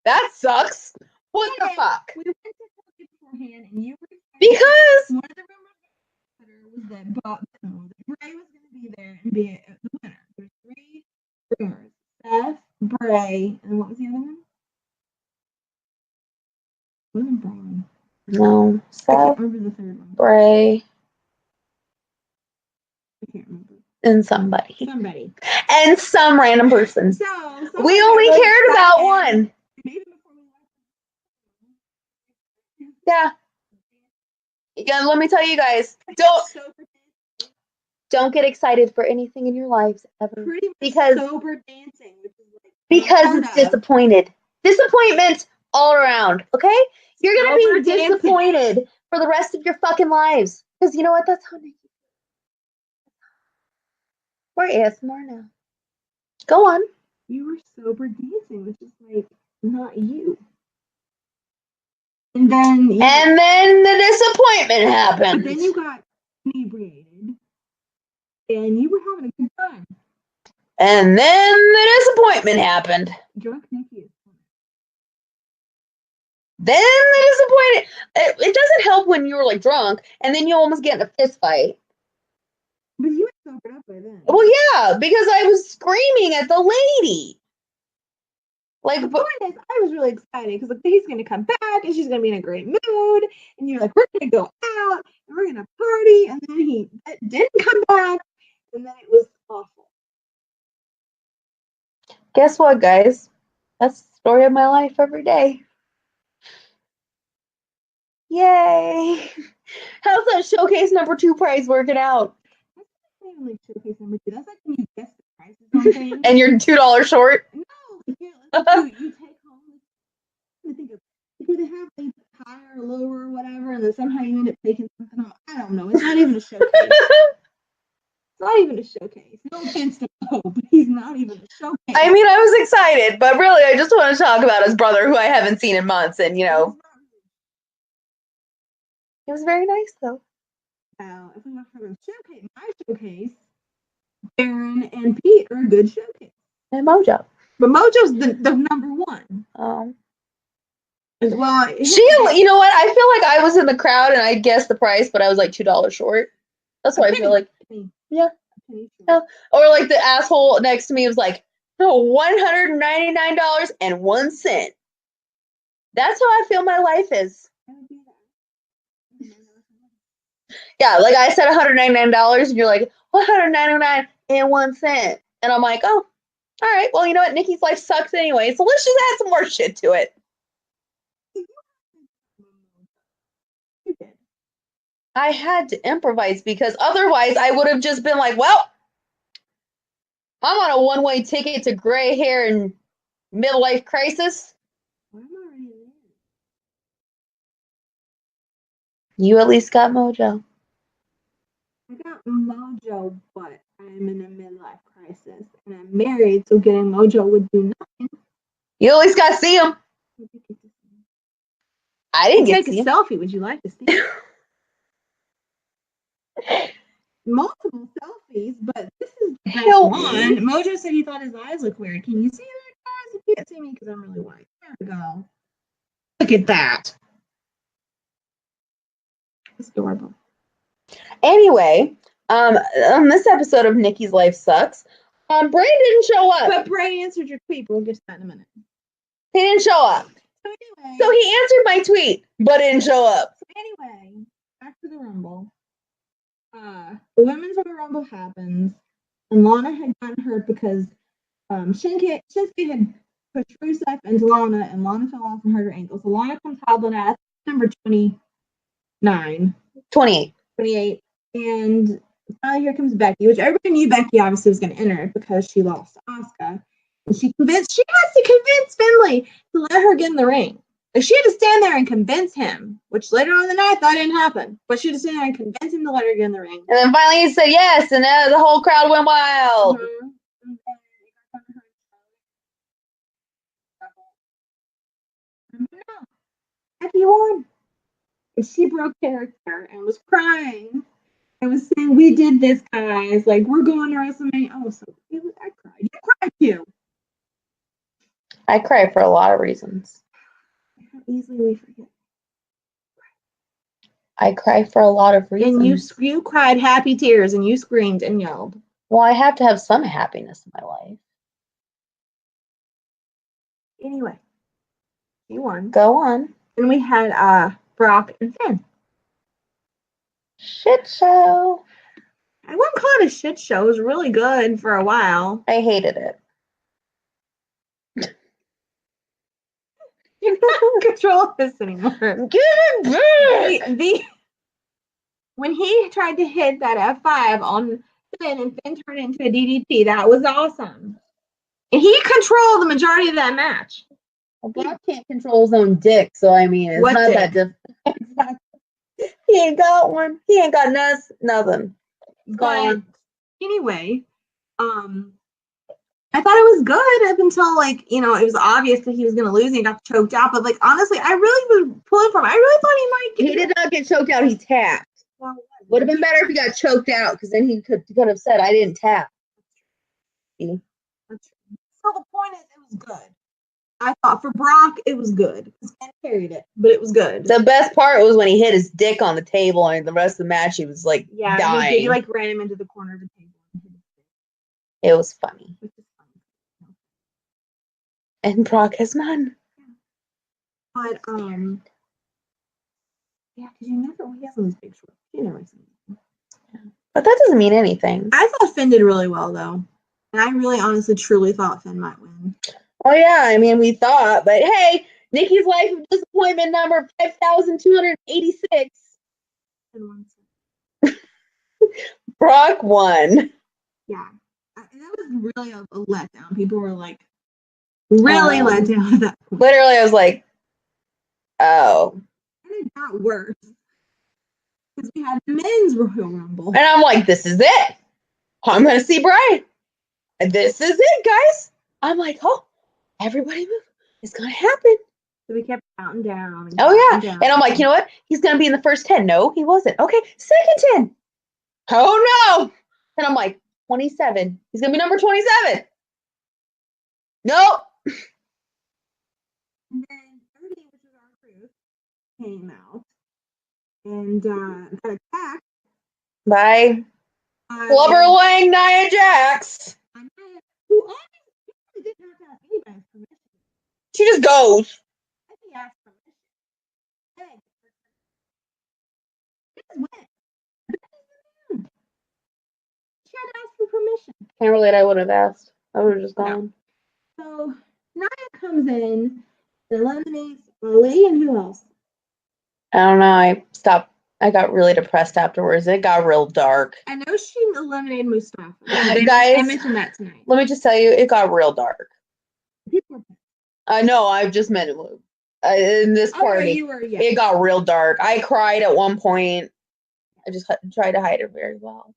that sucks. What the fuck? We went to talk beforehand, and you were Because one of the rumors was that Bray was going to be there and be the winner. There's 3 rumors: Seth, Bray, and what was the other one? It wasn't Braun. no, I Seth, can't remember the third one. Bray, I can't remember. and somebody. Somebody. And some random person. So We only cared about one. Yeah. Yeah, let me tell you guys, don't get excited for anything in your lives ever. Because sober dancing, which is like it's disappointed. Disappointment all around, okay? You're gonna be disappointed for the rest of your fucking lives. Because you know what? That's how Nikki. We're ASMR now. Go on. You were sober dancing, which is like not you. And then the disappointment happened. But then you got inebriated, and you were having a good time. And then the disappointment happened. Drunk Nikki is fun. Then the disappointment. It doesn't help when you were like drunk, and then you almost get in a fist fight. But you were sobered up by then. Well, yeah, because I was screaming at the lady. Like, the point is, I was really excited because like, he's going to come back and she's going to be in a great mood. And you're like, we're going to go out and we're going to party. And then he didn't come back. And then it was awful. Guess what, guys? That's the story of my life every day. Yay! How's that showcase number 2 prize working out? That's not even like showcase number 2. That's like when you guess the prices on things. And you're $2 short? No. You take home. I think if they have like higher or lower or whatever, and then somehow you end up taking something off. I don't know. It's not even a showcase. It's not even a showcase. No offense to Poe, but he's not even a showcase. I mean, I was excited, but really, I just want to talk about his brother, who I haven't seen in months, and you know, it was very nice though. Now, if we want to have a showcase, my showcase, Aaron and Pete are a good showcase. And Mojo. But Mojo's the number 1. Oh. Well, you know what? I feel like I was in the crowd and I guessed the price, but I was like $2 short. That's what I feel like. Yeah. Yeah. Or like the asshole next to me was like, no, $199.01. That's how I feel my life is. Yeah, like I said $199 and you're like, $199.01. And I'm like, oh, all right, well, you know what? Nikki's life sucks anyway, so let's just add some more shit to it. I had to improvise because otherwise I would have just been like, well, I'm on a one-way ticket to gray hair and midlife crisis. You at least got Mojo. I got Mojo, but I'm in a midlife crisis. And I'm married, so getting Mojo would do nothing. You at least got to see him. I didn't get to see him. Take a selfie. Would you like to see him? Multiple selfies, but this is the best one. Mojo said he thought his eyes look weird. Can you see that, guys? You can't see me because I'm really white. There we go. Look at that. It's adorable. Anyway, on this episode of Nikki's Life Sucks, Bray didn't show up. But Bray answered your tweet, but we'll get to that in a minute. He didn't show up. So he answered my tweet, but didn't show up. So anyway, back to the Rumble. The Women's Royal Rumble happens, and Lana had gotten hurt because Shinsuke had pushed Rusev into Lana, and Lana fell off and hurt her ankle. So Lana comes hobbling out number 28. And finally here comes Becky, which everybody knew Becky obviously was going to enter because she lost to Asuka. And she has to convince Finlay to let her get in the ring. Like, she had to stand there and convince him, which later on in the night that didn't happen. But she had to stand there and convince him to let her get in the ring. And then finally he said yes, and the whole crowd went wild. Mm-hmm. No, Becky won. And she broke character and was crying. I was saying, we did this, guys. Like, we're going to WrestleMania. Oh, so I cried. You cried too. I cry for a lot of reasons. How easily we forget. I cry for a lot of reasons. And you cried happy tears and you screamed and yelled. Well, I have to have some happiness in my life. Anyway, he won. Go on. And we had Brock and Finn. Shit show. I wouldn't call it a shit show. It was really good for a while. I hated it. You can't control this anymore. Give it back! When he tried to hit that F5 on Finn and Finn turned it into a DDT, that was awesome. And he controlled the majority of that match. Well, Brock can't control his own dick, so I mean, it's What not dick? that difficult. He ain't got one. He ain't got nothing. But anyway, I thought it was good up until, like, you know, it was obvious that he was going to lose and he got choked out. But, like, honestly, I really was pulling for him. I really thought he might get. He did not get choked out. He tapped. Well, Would have been better if he got choked out, because then he could have said, I didn't tap. See? so the point is, it was good. I thought for Brock, it was good. Finn carried it, but it was good. The best part was when he hit his dick on the table, and the rest of the match, he was, like, dying. He like, ran him into the corner of the table. It was funny. Which is funny. And Brock has none. But, yeah, because he has those big shorts. You never seen him. But that doesn't mean anything. I thought Finn did really well, though. And I really, honestly, truly thought Finn might win. Oh, yeah, I mean, we thought. But, hey, Nikki's life of disappointment number 5,286. Brock won. Yeah. That was really a letdown. People were, like, really let down at that point. Literally, I was like, oh. And it got worse. Because we had the men's Royal Rumble. And I'm like, this is it. I'm going to see Brian. This is it, guys. I'm like, oh, everybody move. It's going to happen. So we kept counting down. And I'm like, you know what? He's going to be in the first 10. No, he wasn't. Okay, second 10. Oh, no. And I'm like, 27. He's going to be number 27. Nope. And then 30, which was our crew, came out and got attacked By Clubber Lang Nia Jax. Who honestly didn't have to ask anybody's permission. She just goes. I think he asked permission. Hey, just went. She had to ask for permission. Can't relate. I would have asked. I would have just gone. So Nia comes in, eliminates Ali and who else? I don't know. I stopped. I got really depressed afterwards. It got real dark. I know she eliminated Mustafa. Guys, I mentioned that tonight. Let me just tell you, it got real dark. People were I know. I just meant in this party. It got real dark. I cried at one point. I just tried to hide it very well.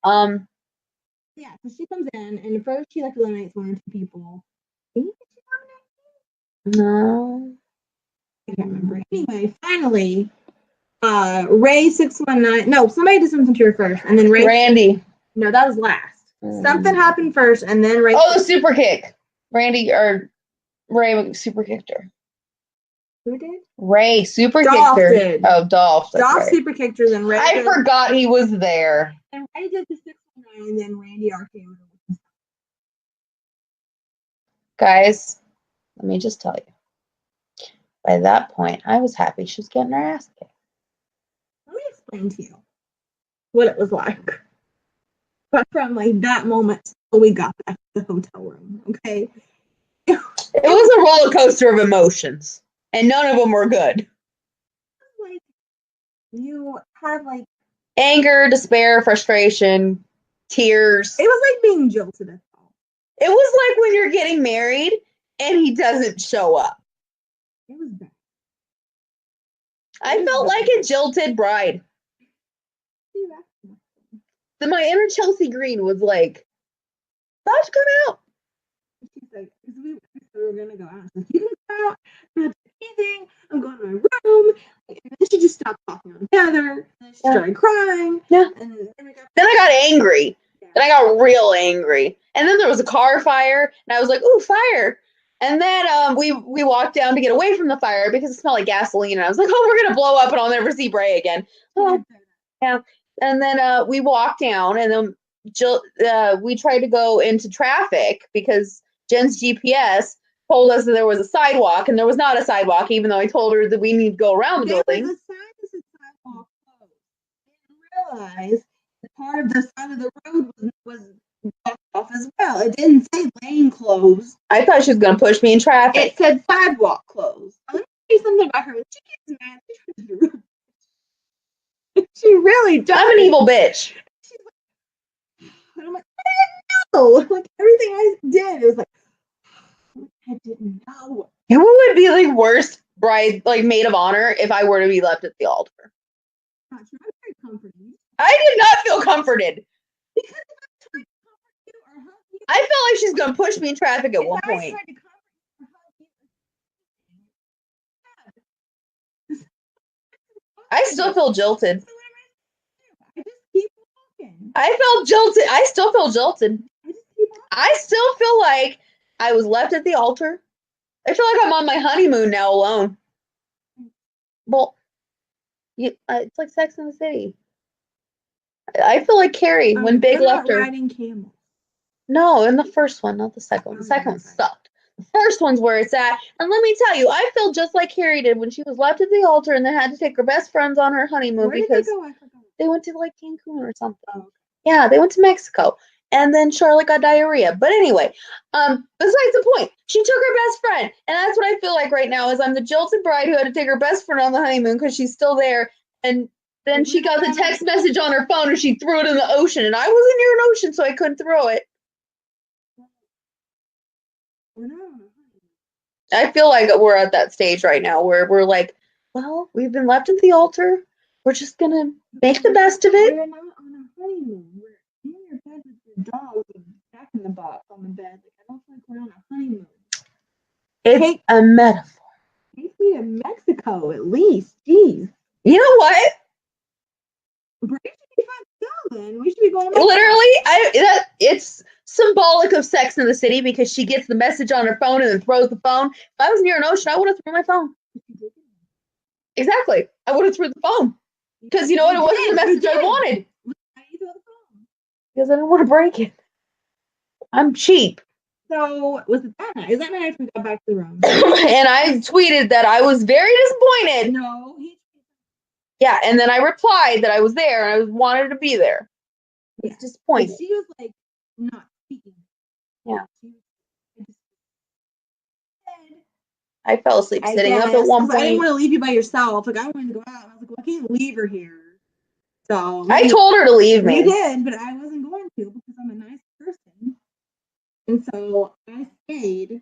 Yeah, so she comes in, and first she like eliminates one or two people. Did she eliminate? No. I can't remember. Anyway, finally, Ray 619. No, somebody did something to her first, and then Randy. No, that was last. Something happened first, and then Ray. Oh, the super kick. Randy or Ray super kicked her. Who did? Ray super Dolph kicked her. did. Oh, Dolph. Dolph right. super kicked her, then Ray. I forgot he was there. And Ray did the 619, and then Randy RKO'd her. Guys, let me just tell you. By that point, I was happy she was getting her ass kicked. Let me explain to you what it was like. But from like that moment till we got back to the hotel room, okay? It was a roller coaster of emotions, and none of them were good. Like you have like Anger, despair, frustration, tears. it was like being jilted at all. It was like when you're getting married and he doesn't show up. It was bad. I felt like a jilted bride. Then my inner Chelsea Green was like, about to come out. She's like, because we were gonna go out. She's like, you can go out. I'm not doing anything. I'm going to my room. And then she just stopped talking altogether. And then she started crying. Yeah. And then I got angry. Yeah. Then I got real angry. And then there was a car fire, and I was like, ooh, fire. And then we walked down to get away from the fire because it smelled like gasoline. And I was like, oh, we're going to blow up and I'll never see Bray again. Oh, yeah. And then we walked down, and then we tried to go into traffic because Jen's GPS told us that there was a sidewalk, and there was not a sidewalk, even though I told her that we need to go around the building. There was a sign that said sidewalk closed. I didn't realize that part of the side of the road was blocked off as well. It didn't say lane closed. I thought she was going to push me in traffic. It said sidewalk closed. Let me tell you something about her. When she gets mad, she turns to the road. She really does. I'm an evil bitch. She's like, and I'm like, I didn't know. Like, everything I did, it was like, I didn't know. Who would be like worst bride, like maid of honor, if I were to be left at the altar? I'm very comforted. I did not feel comforted. Because if I tried to comfort you or hug you, I felt like she's gonna push me in traffic at one point. I tried to comfort you or hug you, I still feel jilted. So I just keep walking. I felt jilted. I still feel jilted. I just keep walking. I still feel like I was left at the altar. I feel like I'm on my honeymoon now alone. Well, it's like Sex in the City. I feel like Carrie when Big left her. Riding camels. No, in the first one, not the second one. The second one sucked. The first one's where it's at. And let me tell you, I feel just like Carrie did when she was left at the altar and they had to take her best friends on her honeymoon because they went to like Cancun or something. Oh. Yeah, they went to Mexico. And then Charlotte got diarrhea. But anyway, besides the point, she took her best friend. And that's what I feel like right now is I'm the jilted bride who had to take her best friend on the honeymoon because she's still there. And then she got the text message on her phone and she threw it in the ocean. And I wasn't near an ocean, so I couldn't throw it. I feel like we're at that stage right now where we're like, well, we've been left at the altar. We're just going to make the best of it. We're not on a honeymoon. We're in your bed with your dog with Jack in the Box on the bed. Like, I don't feel like we're on a honeymoon. It's a metaphor. Take me to Mexico at least. Jeez. You know what? Bray should be fun to go then. We should be going to Literally, it's symbolic of Sex in the City because she gets the message on her phone and then throws the phone. If I was near an ocean, I would have thrown my phone. Exactly. I would have threw the phone. Because you know what? It wasn't the message I wanted. Because I didn't want to break it. I'm cheap. So, was it that night? Is that night we got back to the room? And I tweeted that I was very disappointed. No. Yeah, and then I replied that I was there and I wanted to be there. I was disappointed. But she was like, not speaking. Yeah. I fell asleep sitting up at one point. I didn't want to leave you by yourself. Like, I wanted to go out. I was like, well, I can't leave her here. So I told her to leave me. You did, but I wasn't going to because I'm a nice person. And so I stayed.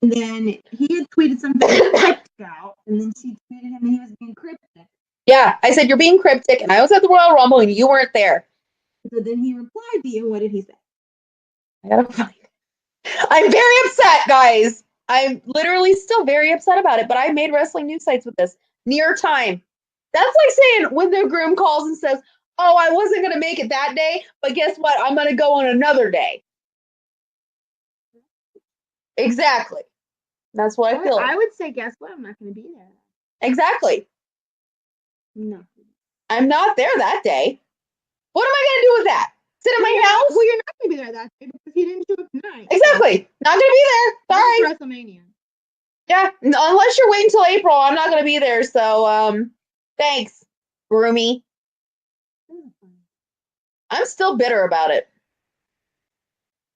And then he had tweeted something cryptic out. And then she tweeted him and he was being cryptic. Yeah, I said, you're being cryptic. And I was at the Royal Rumble and you weren't there. So then he replied to you. What did he say? I gotta find it. I'm very upset, guys. I'm literally still very upset about it, but I made wrestling news sites with this. Near time. That's like saying when the groom calls and says, oh, I wasn't going to make it that day, but guess what? I'm going to go on another day. Exactly. That's what I feel like. I would say, guess what? I'm not going to be there. Exactly. No. I'm not there that day. What am I going to do with that? Sit at my house? Well, you're not going to be there that day because he didn't show up tonight. Exactly. Not going to be there. Sorry. WrestleMania. Yeah. Unless you're waiting until April, I'm not going to be there. So, thanks, Groomy. I'm still bitter about it.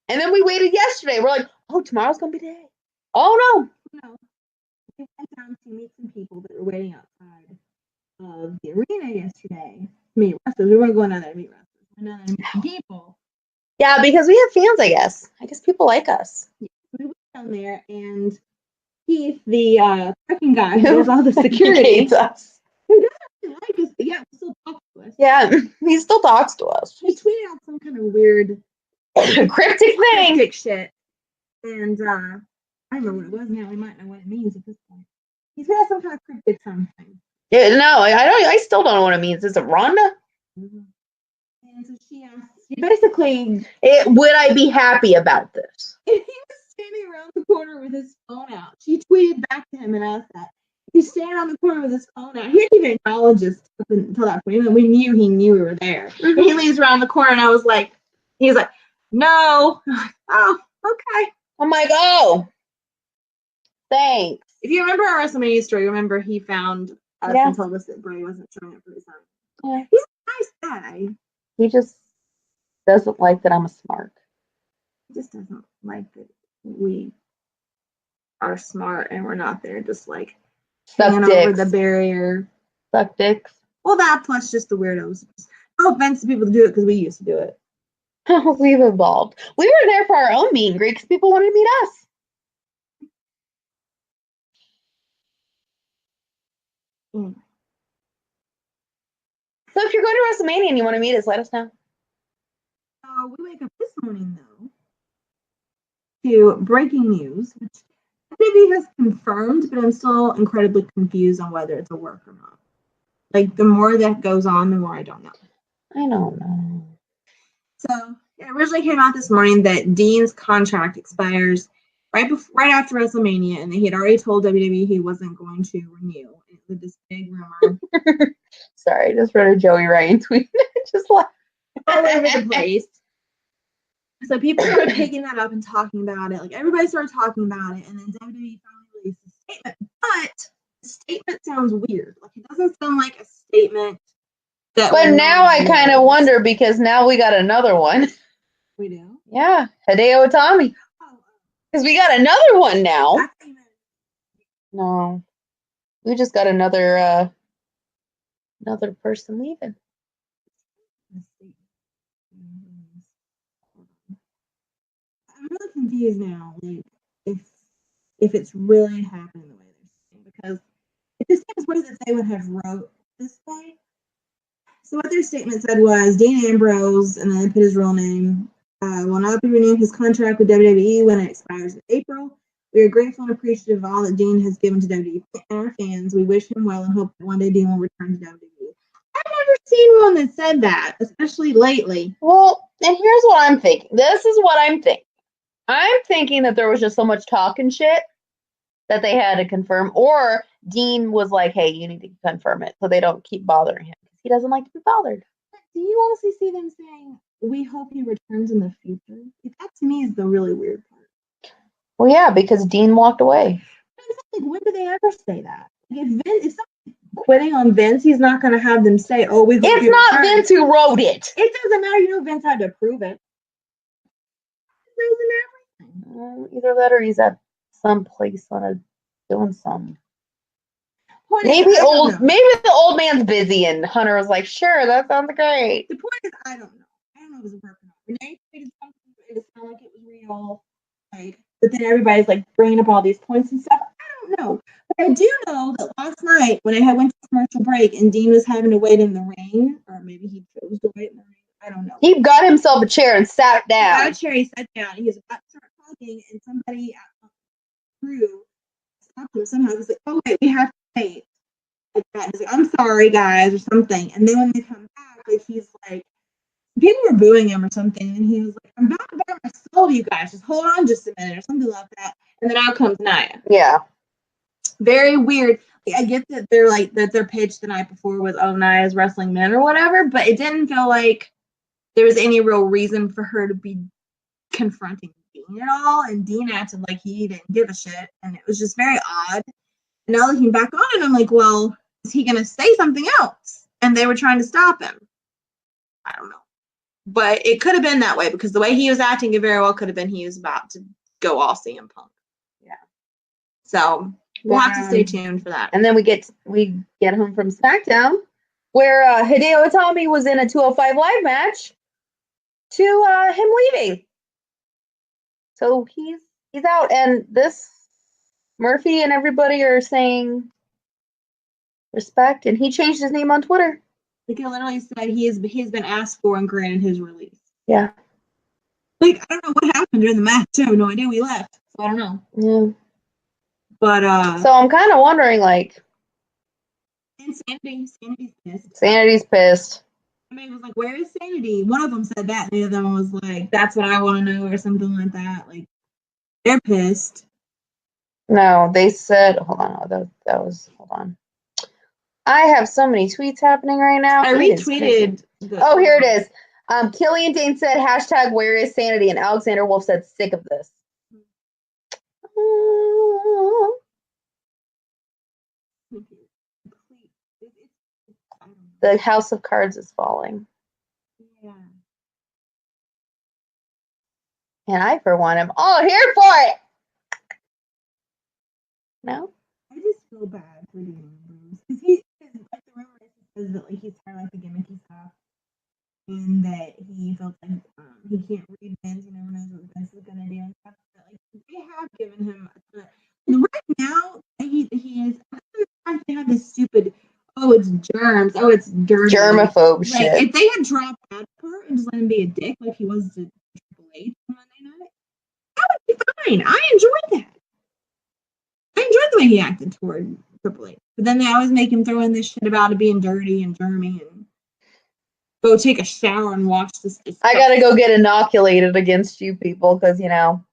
And then we waited yesterday. We're like, oh, tomorrow's going to be the day. Oh, no. We went down to meet some people that were waiting outside of the arena yesterday. Meet wrestlers. We weren't going down there to meet wrestlers. We went down there to meet some people. Yeah, because we have fans, I guess. I guess people like us. Yeah, we went down there, and Keith, the parking guy who does all the security, hates us. He doesn't like us, but yeah, he still talks to us. Yeah, he still talks to us. He tweeted out some kind of weird cryptic shit. And I don't know what it was now. We might know what it means at this point. He's got some kind of cryptic something. Yeah, no, I still don't know what it means. Is it Rhonda? Mm-hmm. And so she asked, basically, Would I be happy about this? he was standing around the corner with his phone out. She tweeted back to him and asked that. He's standing on the corner with his phone out. He didn't even acknowledge us until that point. And we knew he knew we were there. Mm-hmm. And he leaves around the corner, and I was like, he was like, no. Oh, okay. I'm like, oh, thanks. If you remember our WrestleMania story, remember he found us and told us that Bray wasn't showing up for his son. Yeah. He's a nice guy. He just doesn't like that I'm a smart. He just doesn't like that we are smart and we're not there just like hanging over the barrier. Suck dicks. Well, that plus just the weirdos. No offense to people to do it because we used to do it. We've evolved. We were there for our own meet and greet because people wanted to meet us. Mm. So if you're going to WrestleMania and you want to meet us, let us know. We wake up this morning, though, to breaking news, which WWE has confirmed, but I'm still incredibly confused on whether it's a work or not. Like, the more that goes on, the more I don't know. I don't know. So, it originally came out this morning that Dean's contract expires right after WrestleMania, and he had already told WWE he wasn't going to renew. It was this big rumor. Sorry, I just read a Joey Ryan tweet. Just like all over the place. So people started picking that up and talking about it. Like everybody started talking about it, and then WWE finally released a statement. But the statement sounds weird. Like it doesn't sound like a statement that. But now I kind of wonder because now we got another one. We do. Yeah, Hideo Itami. Because we got another one now. No, we just got another person leaving. I'm really confused now, like if it's really happening the way they're saying, because it just seems weird that they would have wrote this way. So what their statement said was Dean Ambrose, and then they put his real name, will not be renewing his contract with WWE when it expires in April. We are grateful and appreciative of all that Dean has given to WWE and our fans. We wish him well and hope that one day Dean will return to WWE. I've never seen one that said that, especially lately. Well, and here's what I'm thinking. This is what I'm thinking. I'm thinking that there was just so much talk and shit that they had to confirm, or Dean was like, hey, you need to confirm it so they don't keep bothering him. He doesn't like to be bothered. Do you honestly see them saying, we hope he returns in the future? That to me is the really weird part. Well, yeah, because Dean walked away. Like, when do they ever say that? Like, if someone's quitting on Vince, he's not going to have them say, oh, we hope it's he not returns. Vince who wrote it. It doesn't matter. You know, Vince had to approve it. Either that or he's at some place doing something. Maybe the old man's busy and Hunter was like, sure, that sounds great. The point is, I don't know. I don't know if it's a work or not. Renee tweeted something, it sounded like it was real. Like, but then everybody's like bringing up all these points and stuff. I don't know. But I do know that last night when I went to commercial break and Dean was having to wait in the rain, or maybe he chose to wait in the rain. I don't know. He got himself a chair and sat down. He got a chair, he sat down. He was about to start talking, and somebody at the crew stopped him somehow. He was like, oh, wait, we have to wait. Like that. He's like, I'm sorry, guys, or something. And then when they come back, like he's like, people were booing him or something, and he was like, I'm about to bare my soul to you guys. Just hold on just a minute, or something like that. And then out comes Nia. Yeah. Very weird. I get that they're like that their pitch the night before was, oh, Nia's wrestling men or whatever, but it didn't feel like there was any real reason for her to be confronting Dean at all. And Dean acted like he didn't give a shit, and it was just very odd. And now looking back on it, I'm like, well, is he going to say something else? And they were trying to stop him. I don't know. But it could have been that way because the way he was acting, it very well could have been he was about to go all CM Punk. Yeah. So we'll have to stay tuned for that. And then we get home from Smackdown where Hideo Itami was in a 205 Live match to him leaving. So he's out, and this Murphy and everybody are saying Respect, and he changed his name on Twitter. Like, it literally said he's been asked for and granted his release. Yeah. Like, I don't know what happened during the match. I have no idea. We left, so I don't know. Yeah. But so I'm kind of wondering, like, Sanity's pissed. Sanity's pissed. I mean, it was like, where is Sanity? One of them said that, and the other one was like, that's what I want to know, or something like that. Like, they're pissed. No, they said, hold on, hold on. I have so many tweets happening right now. I retweeted. Oh, here it is. Killian Dane said, hashtag where is Sanity? And Alexander Wolf said, sick of this. The house of cards is falling. Yeah. And I, for one, am all here for it. No? I just feel bad for the Ambrose. Because he, like, the rumor says that, like, he's tired of, like, the gimmicky stuff. And that he feels like he can't read Vince. He never knows what Vince is going to do and stuff. But, like, they have given him right now, he is. They have this stupid, oh, it's germs. Oh, it's dirty. Germaphobe like, shit. If they had dropped that part and just let him be a dick like he was to Triple H on Monday night, that would be fine. I enjoyed that. I enjoyed the way he acted toward Triple H. But then they always make him throw in this shit about it being dirty and germy and go take a shower and watch this. I gotta go get inoculated against you people because, you know,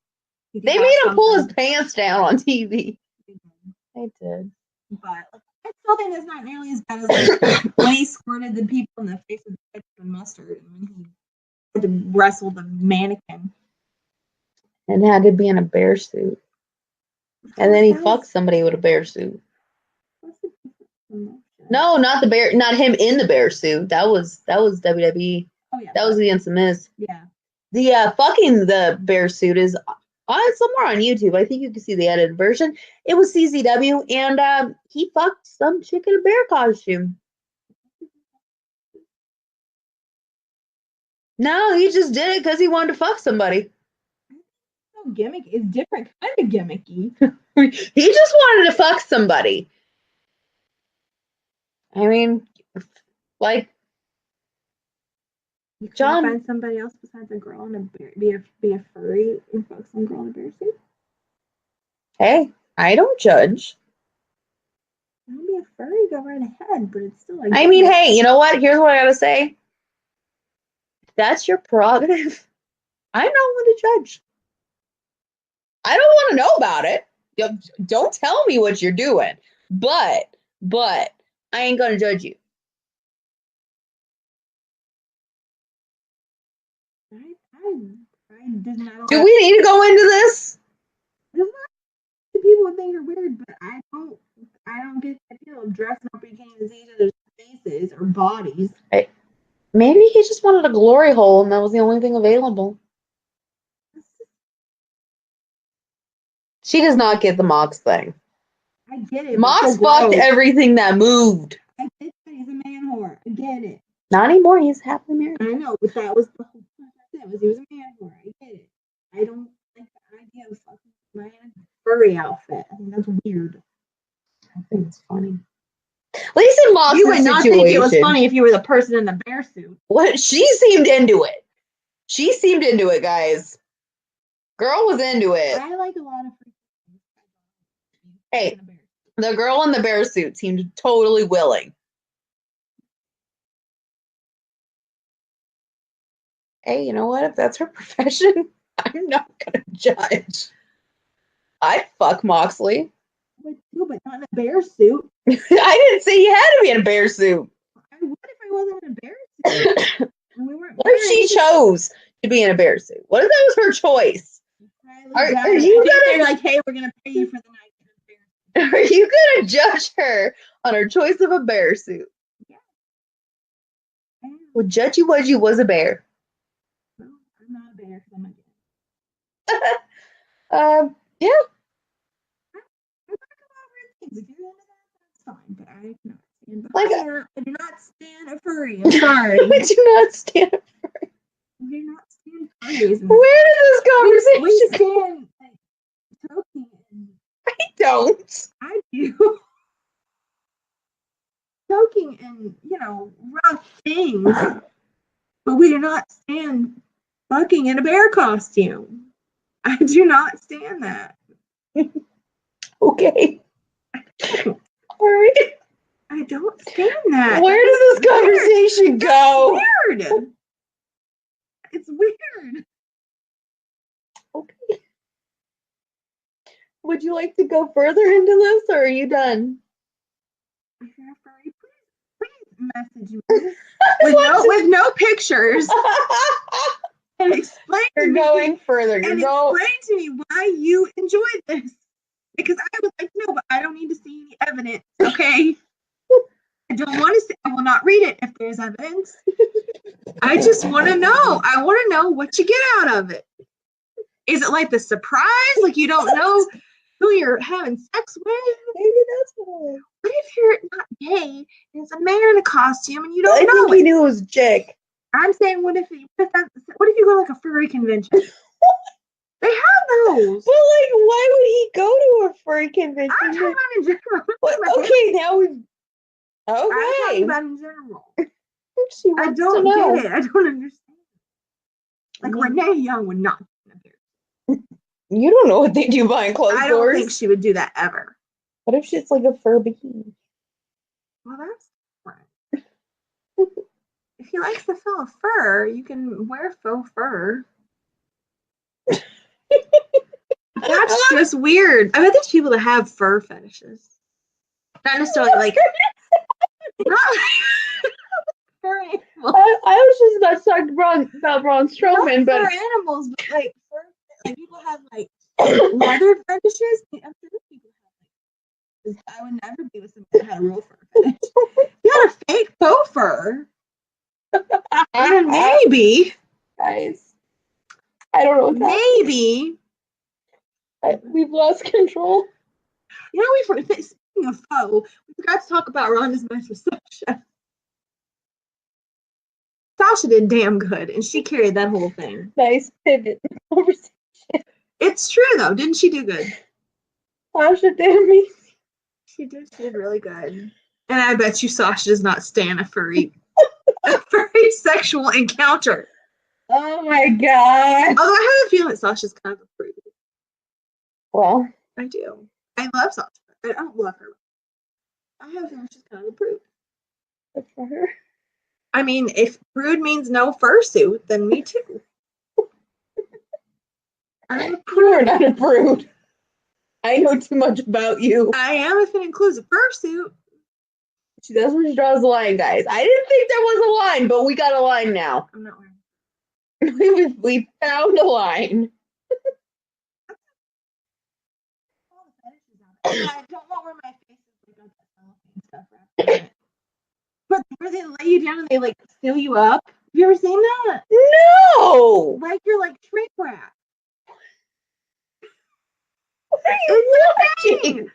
they made him pull his pants down on TV. They did. But I still think that's not nearly as bad as like when he squirted the people in the face with ketchup and mustard and when he had to wrestle the mannequin. And had to be in a bear suit. And then he fucked somebody with a bear suit. No, not the bear, not him in the bear suit. That was WWE. Oh yeah. That was against the Miz. Yeah. The fucking the bear suit is on somewhere on YouTube. I think you can see the edited version. It was CZW, and he fucked some chick in a bear costume. No, he just did it because he wanted to fuck somebody. So gimmick is different kind of gimmicky. He just wanted to fuck somebody. I mean, like, You John, find somebody else besides a girl and be a furry and fuck some girl in a bear suit. Hey, I don't judge. Don't be a furry, go right ahead, but it's still like. I mean, hey, you know what? Here's what I gotta say. That's your prerogative. I'm not one to judge. I don't want to know about it. Don't tell me what you're doing. But I ain't gonna judge you. I did not. Do we need to go into this? People think you're weird, but I don't get the appeal of dressing up and getting to see each other's faces or bodies. Maybe he just wanted a glory hole and that was the only thing available. She does not get the Mox thing. I get it. Mox fucked everything that moved. I get that he's a man whore. I get it. Not anymore. He's happily married. I know, but that was the whole point. He was a man whore. I get it. I don't like the idea of fucking my furry outfit. I think that's weird. I think it's funny. At least in Mox's you would not situation, think it was funny if you were the person in the bear suit. What? She seemed into it. She seemed into it, guys. Girl was into it. I like a lot of. Hey, the girl in the bear suit seemed totally willing. Hey, you know what? If that's her profession, I'm not gonna judge. I'd fuck Moxley. But not in a bear suit. I didn't say you had to be in a bear suit. What if I wasn't in a bear suit? What if she chose to be in a bear suit? What if that was her choice? Are you gonna like, hey, we're gonna pay you for the night? Are you gonna judge her on her choice of a bear suit? Yeah. Well, Judgy Wudgy was a bear. No, I'm not a bear because I'm a bear. Yeah. If you're into that, that's fine. But I cannot stand like I do not stand a furry. I'm sorry. I do not stand a furry. I do not stand furries. Where did this conversation we stand like Toki. I don't. I do. fucking and, rough things, but we do not stand fucking in a bear costume. I do not stand that. Okay. All right. I don't stand that. Where does this conversation go? Weird. It's weird. Okay. Would you like to go further into this, or are you done? If you're furry, please message me with no pictures and explain You're to me. going further. And explain to me why you enjoyed this. Because I would like to know, but I don't need to see any evidence, okay? I don't want to see. I will not read it if there's evidence. I just want to know. I want to know what you get out of it. Is it like the surprise? Like you don't know who you're having sex with? Maybe that's what. What if you're not gay and it's a man in a costume and you don't I know think he knew it was Jake. I'm saying, what if you go to like a furry convention? They have those. But like, why would he go to a furry convention? I'm talking about in general. But, okay, now we've. I'm Okay. talking about in general. She I wants don't to know. get it. I don't understand. Like Renee Young would not. You don't know what they do behind closed I don't doors. think she would do that ever. What if she's like a fur bikini? Well, that's different. If he likes the feel of fur, you can wear faux fur. That's just weird. I bet there's people that have fur fetishes. Not necessarily like. Not like fur animals. I was just about to talk about Braun Strowman, but Not fur animals, but like fur. Like people have like leather fetishes. I'm sure people have like. I would never be with somebody that had a real fur fetish. You had a fake faux fur. Then maybe. Guys, I don't know what's Maybe. we've lost control. Speaking of faux, we forgot to talk about Ronda's match with Sasha. Sasha did damn good, and she carried that whole thing. Nice pivot conversation. It's true, though. Didn't she do good? Sasha did amazing. She did really good. And I bet you Sasha does not stand a furry sexual encounter. Oh my god. Although I have a feeling that Sasha's kind of a prude. Well, I do. I love Sasha. I don't love her. I have a feeling she's kind of a prude. good for her. I mean, if prude means no fursuit, then me too. I'm a prude. You're not a prude. I know too much about you. I am if it includes a fursuit. That's where she draws the line, guys. I didn't think there was a line, but we got a line now. I'm not wearing it. We found a line. I don't want where my face is like and stuff wrapped in it. But where they lay you down and they like fill you up. Have you ever seen that? No! Like you're like shrink wrap. What are you watching?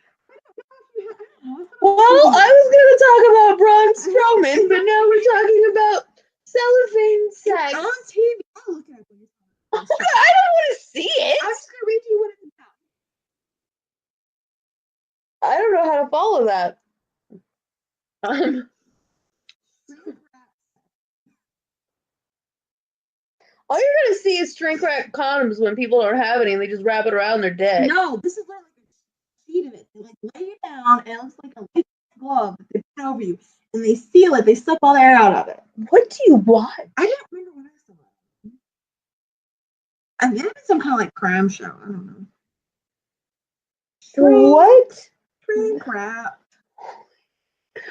Well, Well, I was going to talk about Braun Strowman, but now we're talking about cellophane sex. on TV. I'll look it up when I don't want to see it. I'm just gonna read you what it's about. I don't know how to follow that. All you're going to see is shrink wrap condoms when people don't have any and they just wrap it around their dick. No, this is like a sheet of it. They like lay you down and it looks like a latex glove. They put it over you and they seal it. They suck all the air out of it. What do you want? I don't remember what I saw. I think it's some kind of like crime show. I don't know. What? Shrink wrap.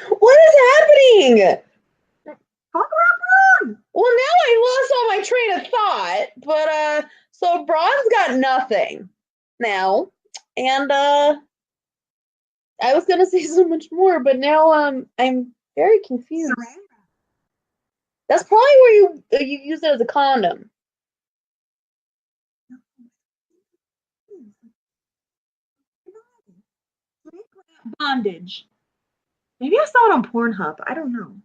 What is happening? Talk about Braun. Well, now I lost all my train of thought, but so Braun's got nothing now, and I was gonna say so much more, but now I'm very confused. Saran wrap. That's probably where you use it as a condom. Shrink wrap bondage. Maybe I saw it on Pornhub. I don't know.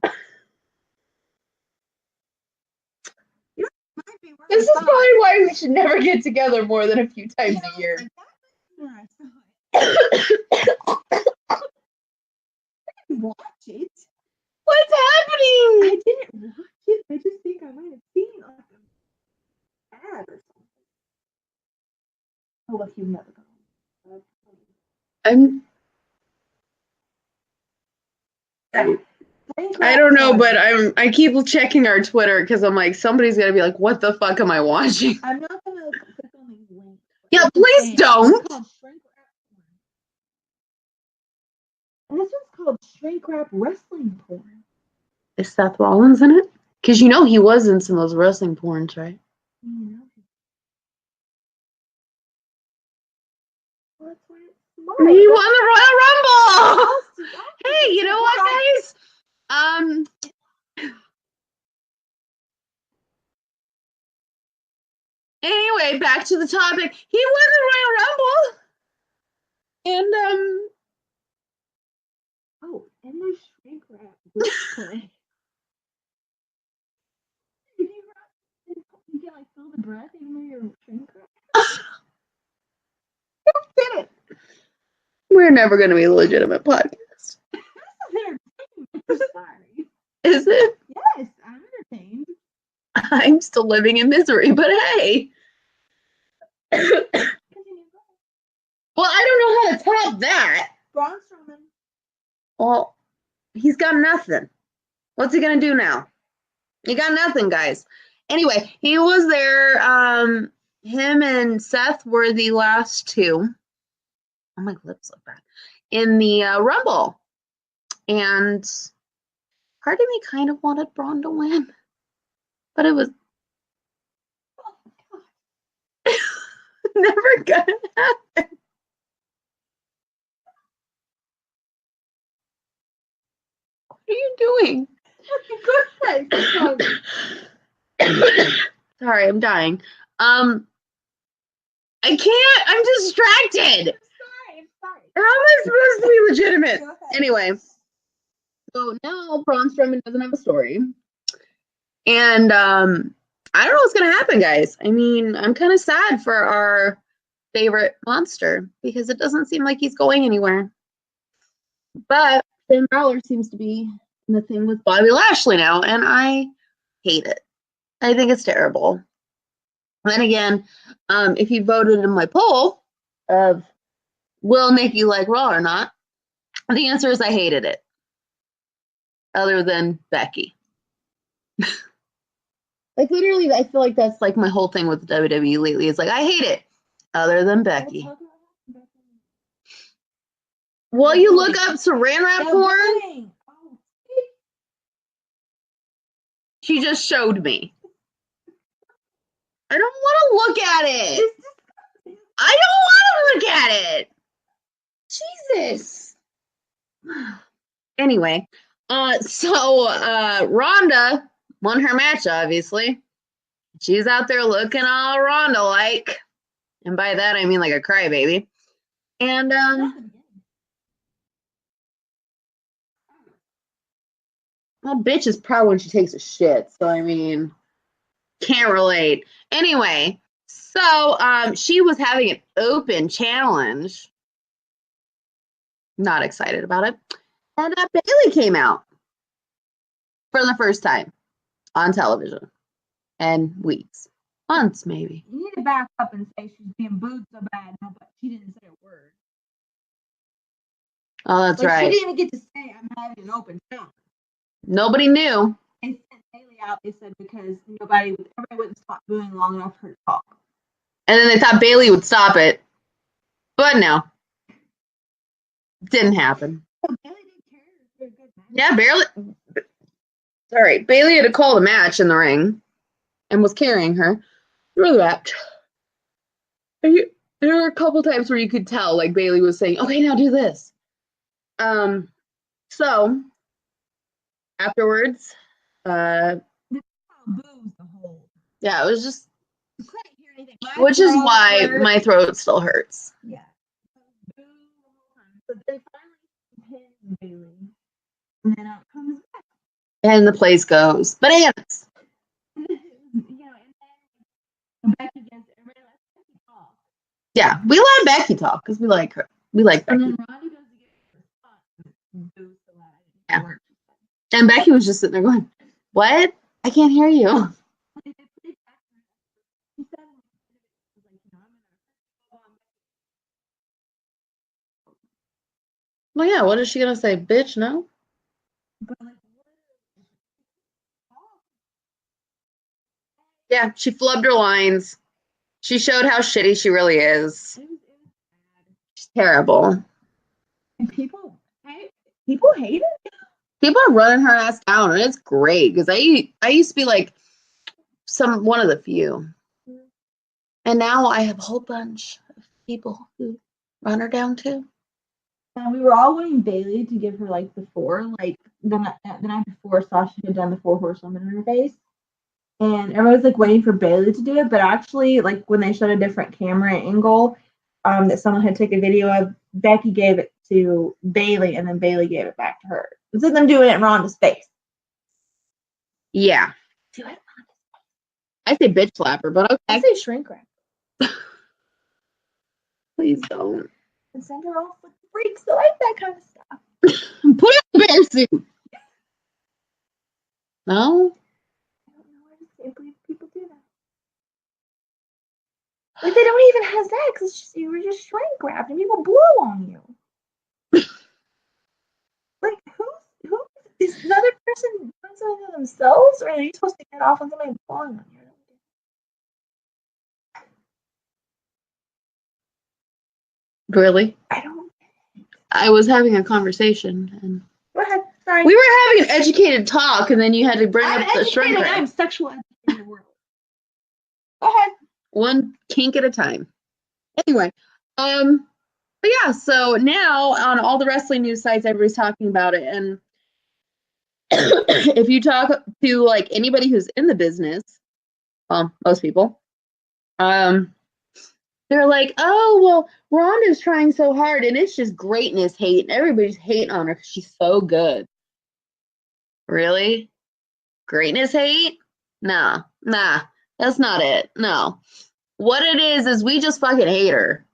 This is probably why we should never get together more than a few times a year. Watch it. What's happening? I didn't watch it. I just think I might have seen like an ad or something. Oh, look, you've never gone. I don't know, but I keep checking our Twitter because I'm like, somebody's gonna be like, what the fuck am I watching? I'm not gonna click on these links. Yeah, please don't. And this one's called Shrink Wrap Wrestling Porn. Is Seth Rollins in it? Because you know he was in some of those wrestling porns, right? You know. Well, that's why it's smart. He won the Royal Rumble! Hey, you know what, guys? Anyway, back to the topic. He won the Royal Rumble. And, Oh, and there's Shrink Wrap Wrestling. If you can like feel the breath even though you're shrink wrap. Did it. We're never going to be a legitimate podcast. I'm sorry. Is it? Yes, I'm entertained. I'm still living in misery, but hey. Well, I don't know how to top that. Braun Strowman. Well, he's got nothing. What's he going to do now? He got nothing, guys. Anyway, he was there. Him and Seth were the last two. Oh, my lips look bad. In the Rumble. And part of me kind of wanted Braun to win. But it was never gonna happen. What are you doing? Sorry, I'm dying. I can't. I'm distracted. I'm sorry. How am I supposed to be legitimate? Anyway, so now Braun Strowman doesn't have a story. And I don't know what's going to happen, guys. I mean, I'm kind of sad for our favorite monster because it doesn't seem like he's going anywhere. But Finn Balor seems to be in the thing with Bobby Lashley now, and I hate it. I think it's terrible. Then again, if you voted in my poll of will Nikki like Raw or not, the answer is I hated it. Other than Becky. Like literally, I feel like that's like my whole thing with WWE lately. It's like I hate it. Other than Becky. Well, you look up saran wrap porn. She just showed me. I don't want to look at it. I don't want to look at it. Jesus. Anyway, so Rhonda won her match, obviously. She's out there looking all Rhonda-like. And by that, I mean like a crybaby. And, well, bitch is proud when she takes a shit. So, I mean, can't relate. Anyway, so she was having an open challenge. Not excited about it. And Bailey came out for the first time on television. And weeks. Months, maybe. You need to back up and say she's being booed so bad, no, but she didn't say a word. Oh, that's like, right. She didn't even get to say, I'm having an open challenge. Nobody knew. They sent Bailey out, they said, because everybody wouldn't stop booing long enough for her to talk. And then they thought Bailey would stop it. But no. Didn't happen. Well, Bailey didn't care. It was a good match. Yeah, barely. Sorry. Bailey had to call the match in the ring. And was carrying her through the match. There were a couple times where you could tell, like Bailey was saying, "Okay, now do this." So afterwards, yeah, it was just, which is why my throat still hurts. Yeah. So they finally pinned Bailey, and then out comes back. And the place goes bananas. Becky gets everybody lets Becky talk. Yeah, we let Becky talk because we like her. We like Becky. And then Ronnie goes to get her spot. Yeah. And Becky was just sitting there going, what? I can't hear you. Well, yeah, what is she going to say? Bitch, no? Yeah, she flubbed her lines. She showed how shitty she really is. She's terrible. And people hate it. People are running her ass down, and it's great because I used to be like one of the few, and now I have a whole bunch of people who run her down too. And we were all wanting Bailey to give her like the night before Sasha had done the 4 horsewomen in her face. And everybody's like waiting for Bailey to do it, but actually, like when they showed a different camera angle, that someone had taken a video of, Becky gave it to Bailey, and then Bailey gave it back to her. Instead of them doing it in Ronda's face. Yeah. Do it. I say bitch slapper, but okay. I say shrink wrap. Please don't. And send her off with the freaks that like that kind of stuff. Put it in the bear suit. No? I don't know. I just can't believe people do that. Like, they don't even have sex. It's just, you were just shrink wrapped and people blow on you. Like, who is another person doing something to themselves, or are you supposed to get off on somebody blowing on you? Really? I don't. I was having a conversation, and Go ahead. Sorry. we were having an educated talk, and then you had to bring up the shrink wrap. I'm sexual educated in the world. Go ahead. One kink at a time. Anyway, but yeah, so now on all the wrestling news sites, everybody's talking about it, and if you talk to like anybody who's in the business, well, most people, they're like, oh, well, Ronda's trying so hard, and it's just greatness hate, and everybody's hating on her because she's so good. Really? Greatness hate? Nah, that's not it. No. What it is we just fucking hate her.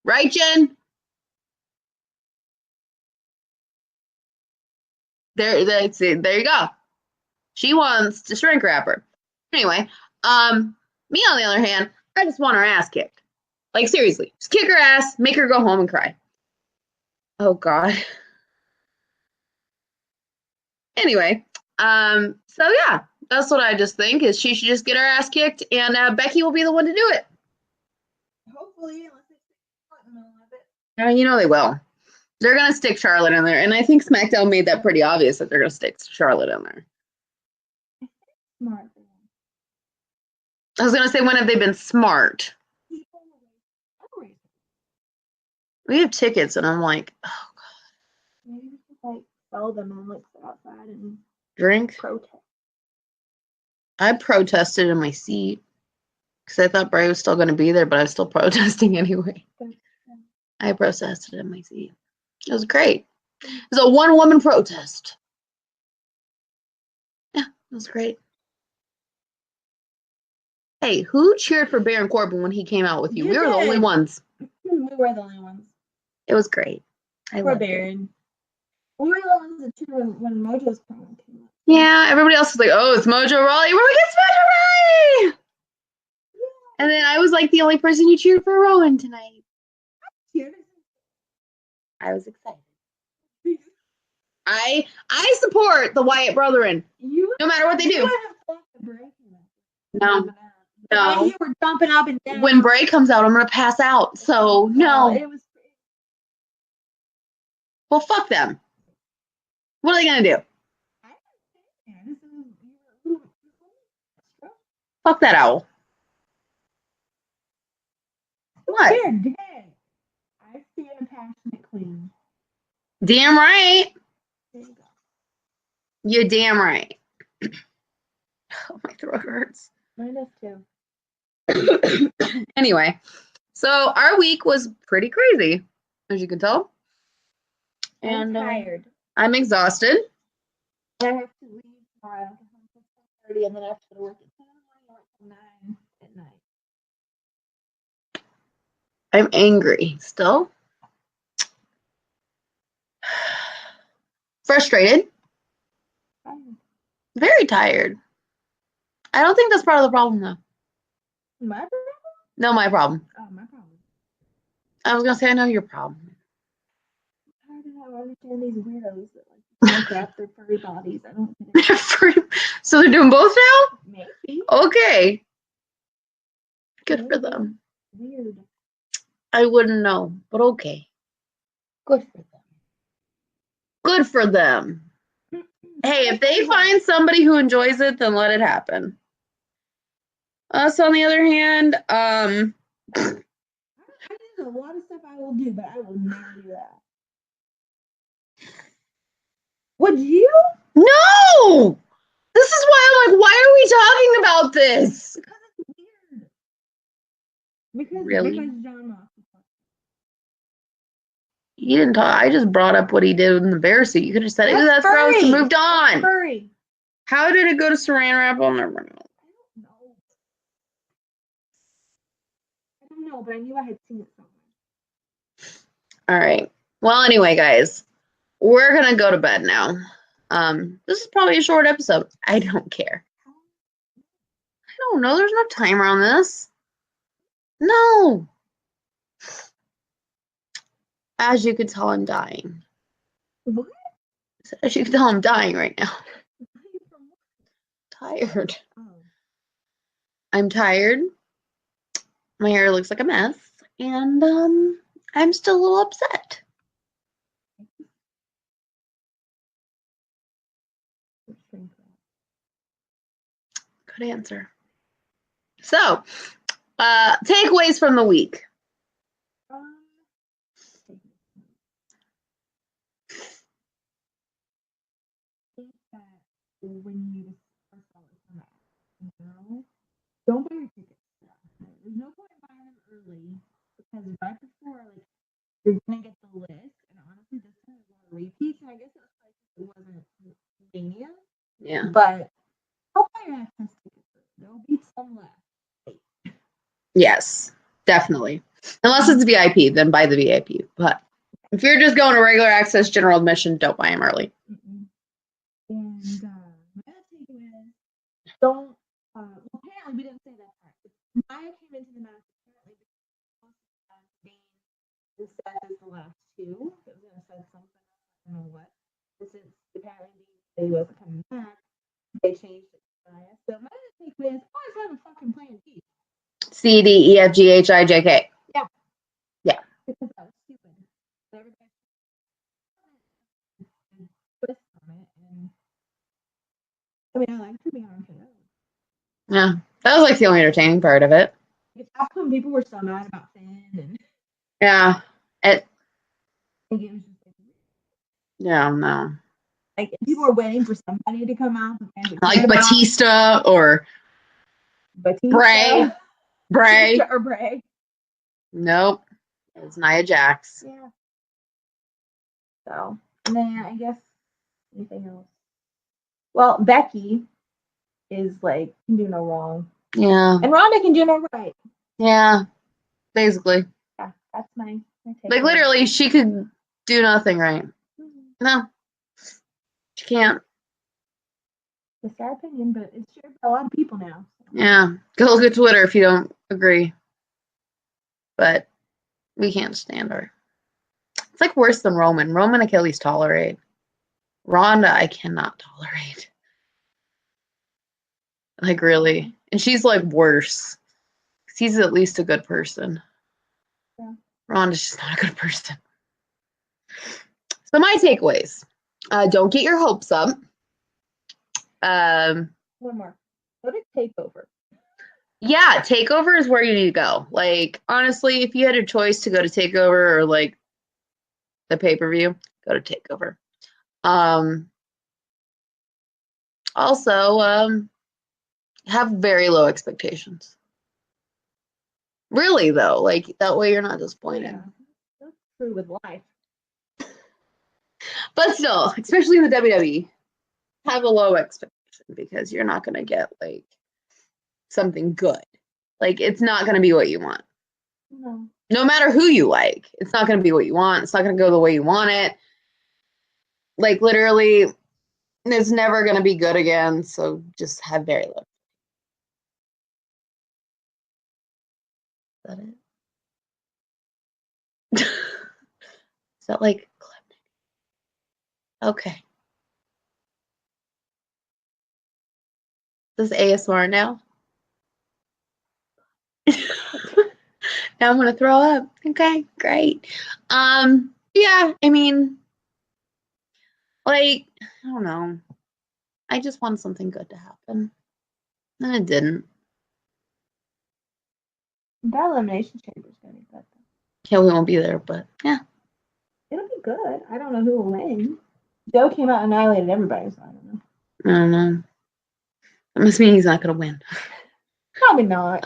Right, Jen? There you go. She wants to shrink wrap her. Anyway, me on the other hand, I just want her ass kicked. Like, seriously, just kick her ass, make her go home and cry. Oh, God. Anyway, so yeah, that's what I just think is she should just get her ass kicked, and Becky will be the one to do it. Hopefully, unless they stick in the middle of it. You know they will. They're going to stick Charlotte in there, and I think SmackDown made that pretty obvious that they're going to stick Charlotte in there. Smart. I was going to say, when have they been smart? We have tickets, and I'm like, oh, God. Maybe we should, like, sell them and, like, sit outside and Drink? protest. I protested in my seat because I thought Bray was still going to be there, but I was still protesting anyway. I protested in my seat. It was great. It was a one-woman protest. Yeah, it was great. Hey, who cheered for Baron Corbin when he came out with you? We were the only ones. We were the only ones. It was great. Poor Baron. We were the ones that cheered when Mojo's promo came out. Yeah, everybody else was like, oh, it's Mojo Rawley. We're like, it's Mojo Rawley! Yeah. And then I was like the only person who cheered for Rowan tonight. I was excited. I support the Wyatt brethren, no matter what they do. No. You were jumping up and down. When Bray comes out, I'm going to pass out. So, no. Well, fuck them. What are they going to do? Fuck that owl. What? You're dead. I see a passionate queen. Damn right. There you go. You're damn right. Oh, my throat hurts. Mine does too. Anyway, so our week was pretty crazy, as you can tell. And I'm tired. I'm exhausted. I have to leave tomorrow. I have to 10:30 and then I have to go to work at 10 in the morning or 9 at night. I'm angry still. Frustrated. Very tired. I don't think that's part of the problem, though. My problem? No, my problem. Oh, my problem. I was going to say, I know your problem. I don't understand these weirdos that like wrap their furry bodies. I don't get it. So they're doing both now? Maybe. Okay. Good for them. Weird. I wouldn't know, but okay. Good for them. Good for them. Hey, if they find somebody who enjoys it, then let it happen. Us, on the other hand, I there's a lot of stuff I will do, but I will never do that. Would you? No! This is why I'm like, why are we talking about this? Because it's weird. Because John Moss. He didn't talk. I just brought up what he did in the bear suit. You could have said, "Ew, that's gross," and moved on. Furry. How did it go to Saran Wrap? I'll never know. I don't know, but I knew I had seen it somewhere. All right. Well, anyway, guys, we're gonna go to bed now. This is probably a short episode. I don't care. I don't know. There's no timer on this. No. As you can tell, I'm dying. What? As you can tell, I'm dying right now. Tired. Oh. I'm tired. My hair looks like a mess, and I'm still a little upset. Good answer. So, takeaways from the week. When you first of all come out, you know, don't buy your tickets. There's no point buying them early because right before, like, you're gonna get the list, and honestly, this one is a lot of repeats. And I guess it wasn't Mania. Yeah. But I'll buy your Axxess tickets. There'll be some left. Yes, definitely. Unless it's VIP, then buy the VIP. But if you're just going to regular Axxess general admission, don't buy them early. Mm-mm. And my other takeaway is don't. Well, apparently we didn't say that part. Maya came into the match apparently because Dean is the last two. It was gonna say something. I don't know what. But since apparently they wasn't coming back, they changed it to Maya. So my other takeaway is always have a fucking plan B. C, D, E, F, G, H, I, J, K. Yeah. Yeah. Because that was stupid. So everybody twist on it, and I mean, I like to be on KO. Yeah, that was like the only entertaining part of it. How come people were so mad about Finn? And Yeah. it was just Yeah, no. like people were waiting for somebody to come out. Like Batista or Bray. Batista or Bray. Nope. It was Nia Jax. Yeah. So, and then I guess anything else. Well, Becky is like can do no wrong. Yeah. And Ronda can do no right. Yeah. Basically. Yeah, that's my take. Like literally, she could do nothing right. No. She can't. It's our opinion, but it's shared by a lot of people now. Yeah. Go look at Twitter if you don't agree. But we can't stand her. It's like worse than Roman. Roman I can at least tolerate. Ronda I cannot tolerate. Like really. And she's like worse. He's at least a good person. Yeah. Ronda's just not a good person. So my takeaways. Don't get your hopes up. One more. Go to Takeover. Yeah, Takeover is where you need to go. Like, honestly, if you had a choice to go to Takeover or like the pay-per-view, go to Takeover. Also, have very low expectations. Really though, like that way you're not disappointed. Yeah, that's true with life. But still, especially in the WWE, have a low expectation because you're not gonna get like something good. Like it's not gonna be what you want. No. No matter who you like, it's not gonna be what you want. It's not gonna go the way you want it. Like literally, it's never going to be good again, so just have very little. Is that it? Is that like okay? This is ASMR now. Now I'm gonna throw up. Okay, great. Yeah, I mean, like, I don't know. I just want something good to happen. And it didn't. That elimination chamber is gonna be good. Yeah, we won't be there, but yeah. It'll be good. I don't know who will win. Joe came out and annihilated everybody, so I don't know. I don't know. That must mean he's not gonna win. Probably not.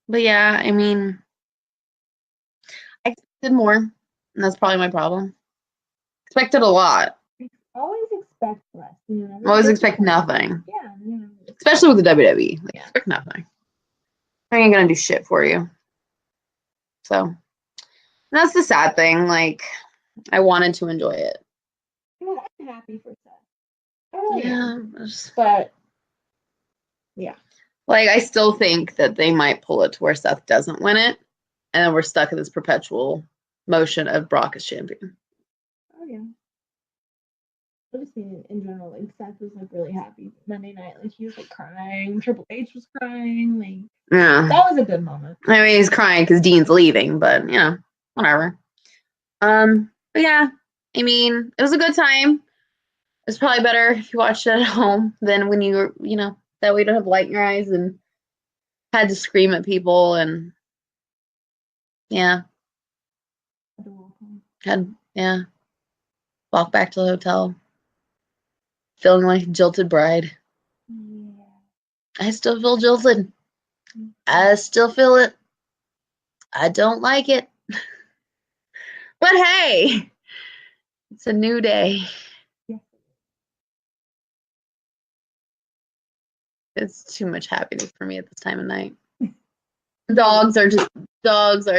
But yeah, I mean, I expected more, and that's probably my problem. Expected a lot. Always expect less. You know, Always expect nothing. Yeah, you know. Especially with the WWE. Like, Yeah. expect nothing. I ain't gonna do shit for you. So that's the sad thing. Like, I wanted to enjoy it. Well, I'm happy for Seth. I really am. Yeah. But yeah. Like, I still think that they might pull it to where Seth doesn't win it, and then we're stuck in this perpetual motion of Brock as champion. Oh yeah. I just mean in general, like Seth was like really happy Monday night. Like he was like crying. Triple H was crying. Like Yeah. that was a good moment. I mean, he's crying because Dean's leaving, but you know, whatever. But yeah, I mean, it was a good time. It's probably better if you watched it at home than when you were, you know, that way you don't have light in your eyes and had to scream at people and yeah, walk back to the hotel feeling like a jilted bride. Yeah. I still feel jilted. I still feel it. I don't like it. But hey, it's a new day. Yeah. It's too much happiness for me at this time of night. Dogs are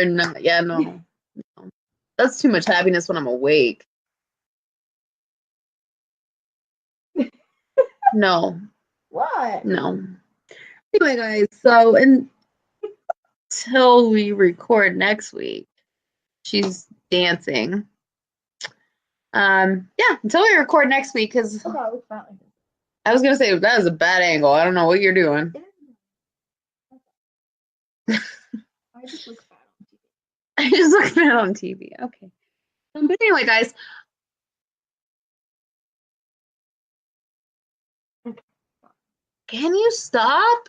not, yeah, no. That's too much happiness when I'm awake. No. What? No. Anyway, guys, so until we record next week, she's dancing. Yeah, until we record next week, because I was gonna say that was a bad angle. I don't know what you're doing. I just look fat on TV. I just looked at it on TV. Okay. But anyway, guys. Can you stop?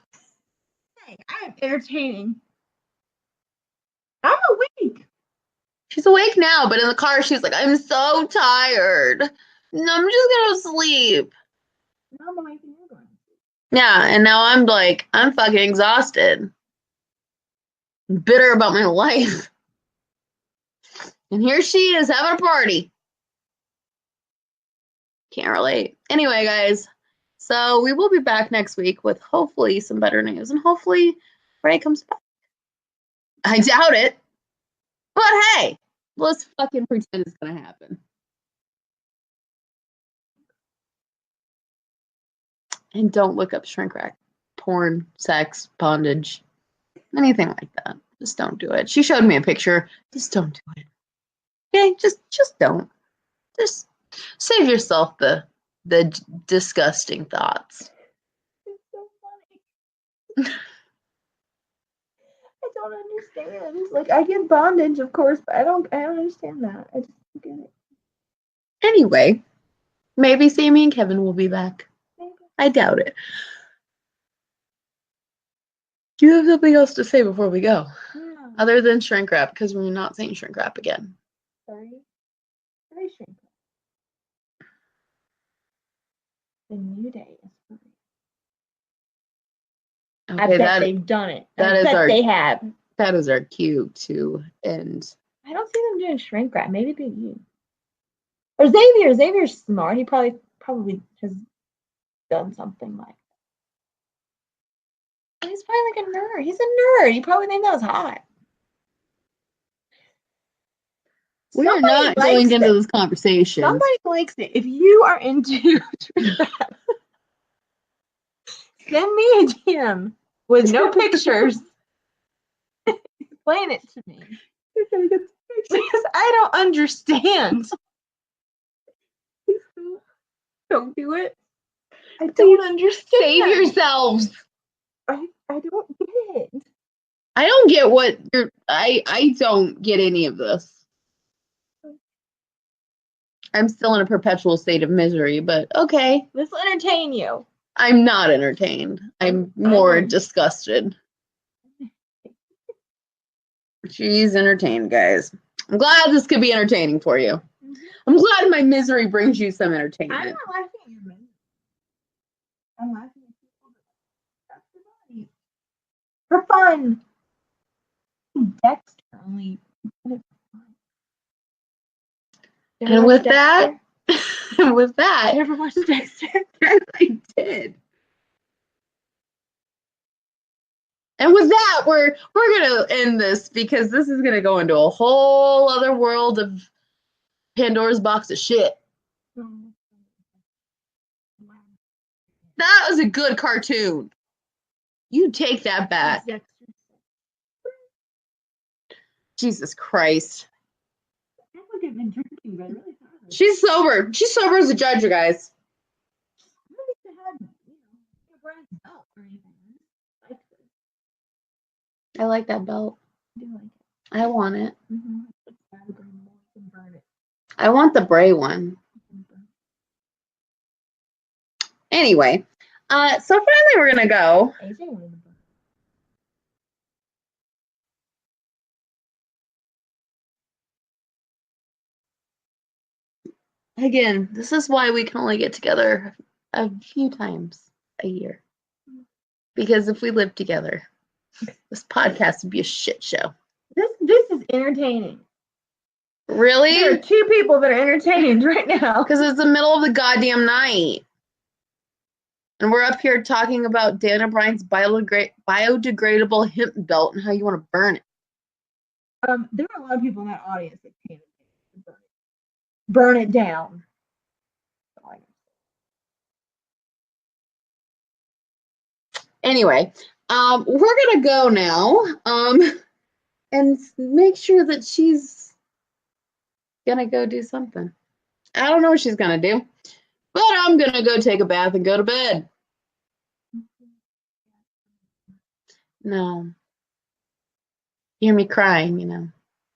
Hey, I am entertaining. I'm awake. She's awake now, but in the car, she's like, I'm so tired. No, I'm just gonna sleep. Now I'm awake and you're going. Yeah, and now I'm like, I'm fucking exhausted. Bitter about my life. And here she is having a party. Can't relate. Anyway, guys, so we will be back next week with hopefully some better news. And hopefully Ray comes back. I doubt it. But hey, let's fucking pretend it's gonna happen. And don't look up shrink rack, porn, sex, bondage, anything like that. Just don't do it. She showed me a picture. Just don't do it. Okay, just don't. Just save yourself the disgusting thoughts. It's so funny. I don't understand. Like I get bondage, of course, but I don't understand that. I just don't get it. Anyway, maybe Sammy and Kevin will be back. Maybe. I doubt it. Do you have something else to say before we go? No. Other than shrink wrap, because we're not saying shrink wrap again. Sorry. Very shrink. The new day is free. Okay, I bet they've done it. I bet they have. That is our cue to end. I don't see them doing shrink wrap. Maybe they do. Or Xavier. Xavier's smart. He probably has done something like that. He's probably like a nerd. He's a nerd. He probably thinks that was hot. We are not going into this conversation. Somebody likes it. If you are into that, send me a DM with no pictures. Explain it to me. Because I don't understand. Don't do it. I don't understand. Save yourselves. I don't get it. I don't get what you're. I don't get any of this. I'm still in a perpetual state of misery, but okay. This will entertain you. I'm not entertained. I'm more disgusted. She's entertained, guys. I'm glad this could be entertaining for you. I'm glad my misery brings you some entertainment. I'm not laughing at your misery. I'm laughing at people that that's their body. For fun. Dexter only. And with that, with that, You ever watched Dexter? yes, I did. And with that, we're gonna end this because this is gonna go into a whole other world of Pandora's box of shit. That was a good cartoon. You take that back. Jesus Christ. I feel like I've been drinking, but I really haven't. She's sober. She's sober as a judge, you guys. I don't think I had, a brand belt or anything. Like this. I like that belt. I do like it. I want it. Mm-hmm. It's bad, but you can burn it. I want the Bray one. Anyway, so finally we're gonna go. AJ wanted to burn Again, this is why we can only get together a few times a year. Because if we lived together, this podcast would be a shit show. This is entertaining. Really? There are two people that are entertained right now. Because it's the middle of the goddamn night. And we're up here talking about Dan O'Brien's biodegradable hemp belt and how you want to burn it. There are a lot of people in that audience that can't burn it down. Anyway, we're gonna go now. And make sure that she's gonna go do something. I don't know what she's gonna do, but I'm gonna go take a bath and go to bed. No. Hear me crying,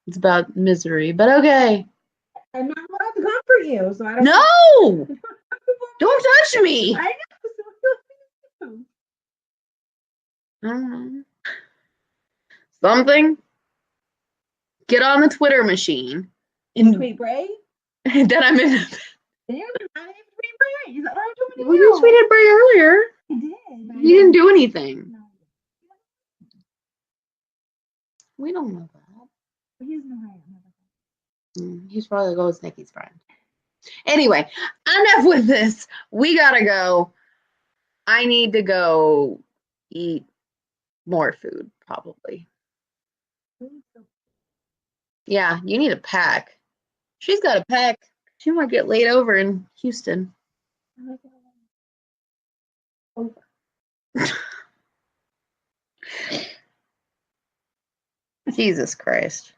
It's about misery, but okay. I'm not allowed to comfort you, so I don't. No! Don't touch me! I know. Something. Get on the Twitter machine. And Tweet Bray? then I'm in. Tweet Bray. Is that what I'm doing? Well, you tweeted Bray earlier. I did. You didn't do anything. No. We don't know that. He doesn't know who I am. He's probably goes Nikki's friend. Anyway, enough with this. We gotta go. I need to go eat more food, probably. Yeah, you need a pack. She's got a pack. She might get laid over in Houston. Jesus Christ.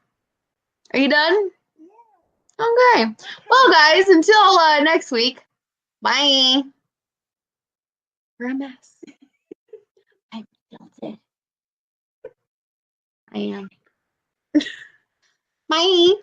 Are you done? Yeah. Okay. Well, guys, until next week. Bye. We're a mess. I felt it. I am. Bye.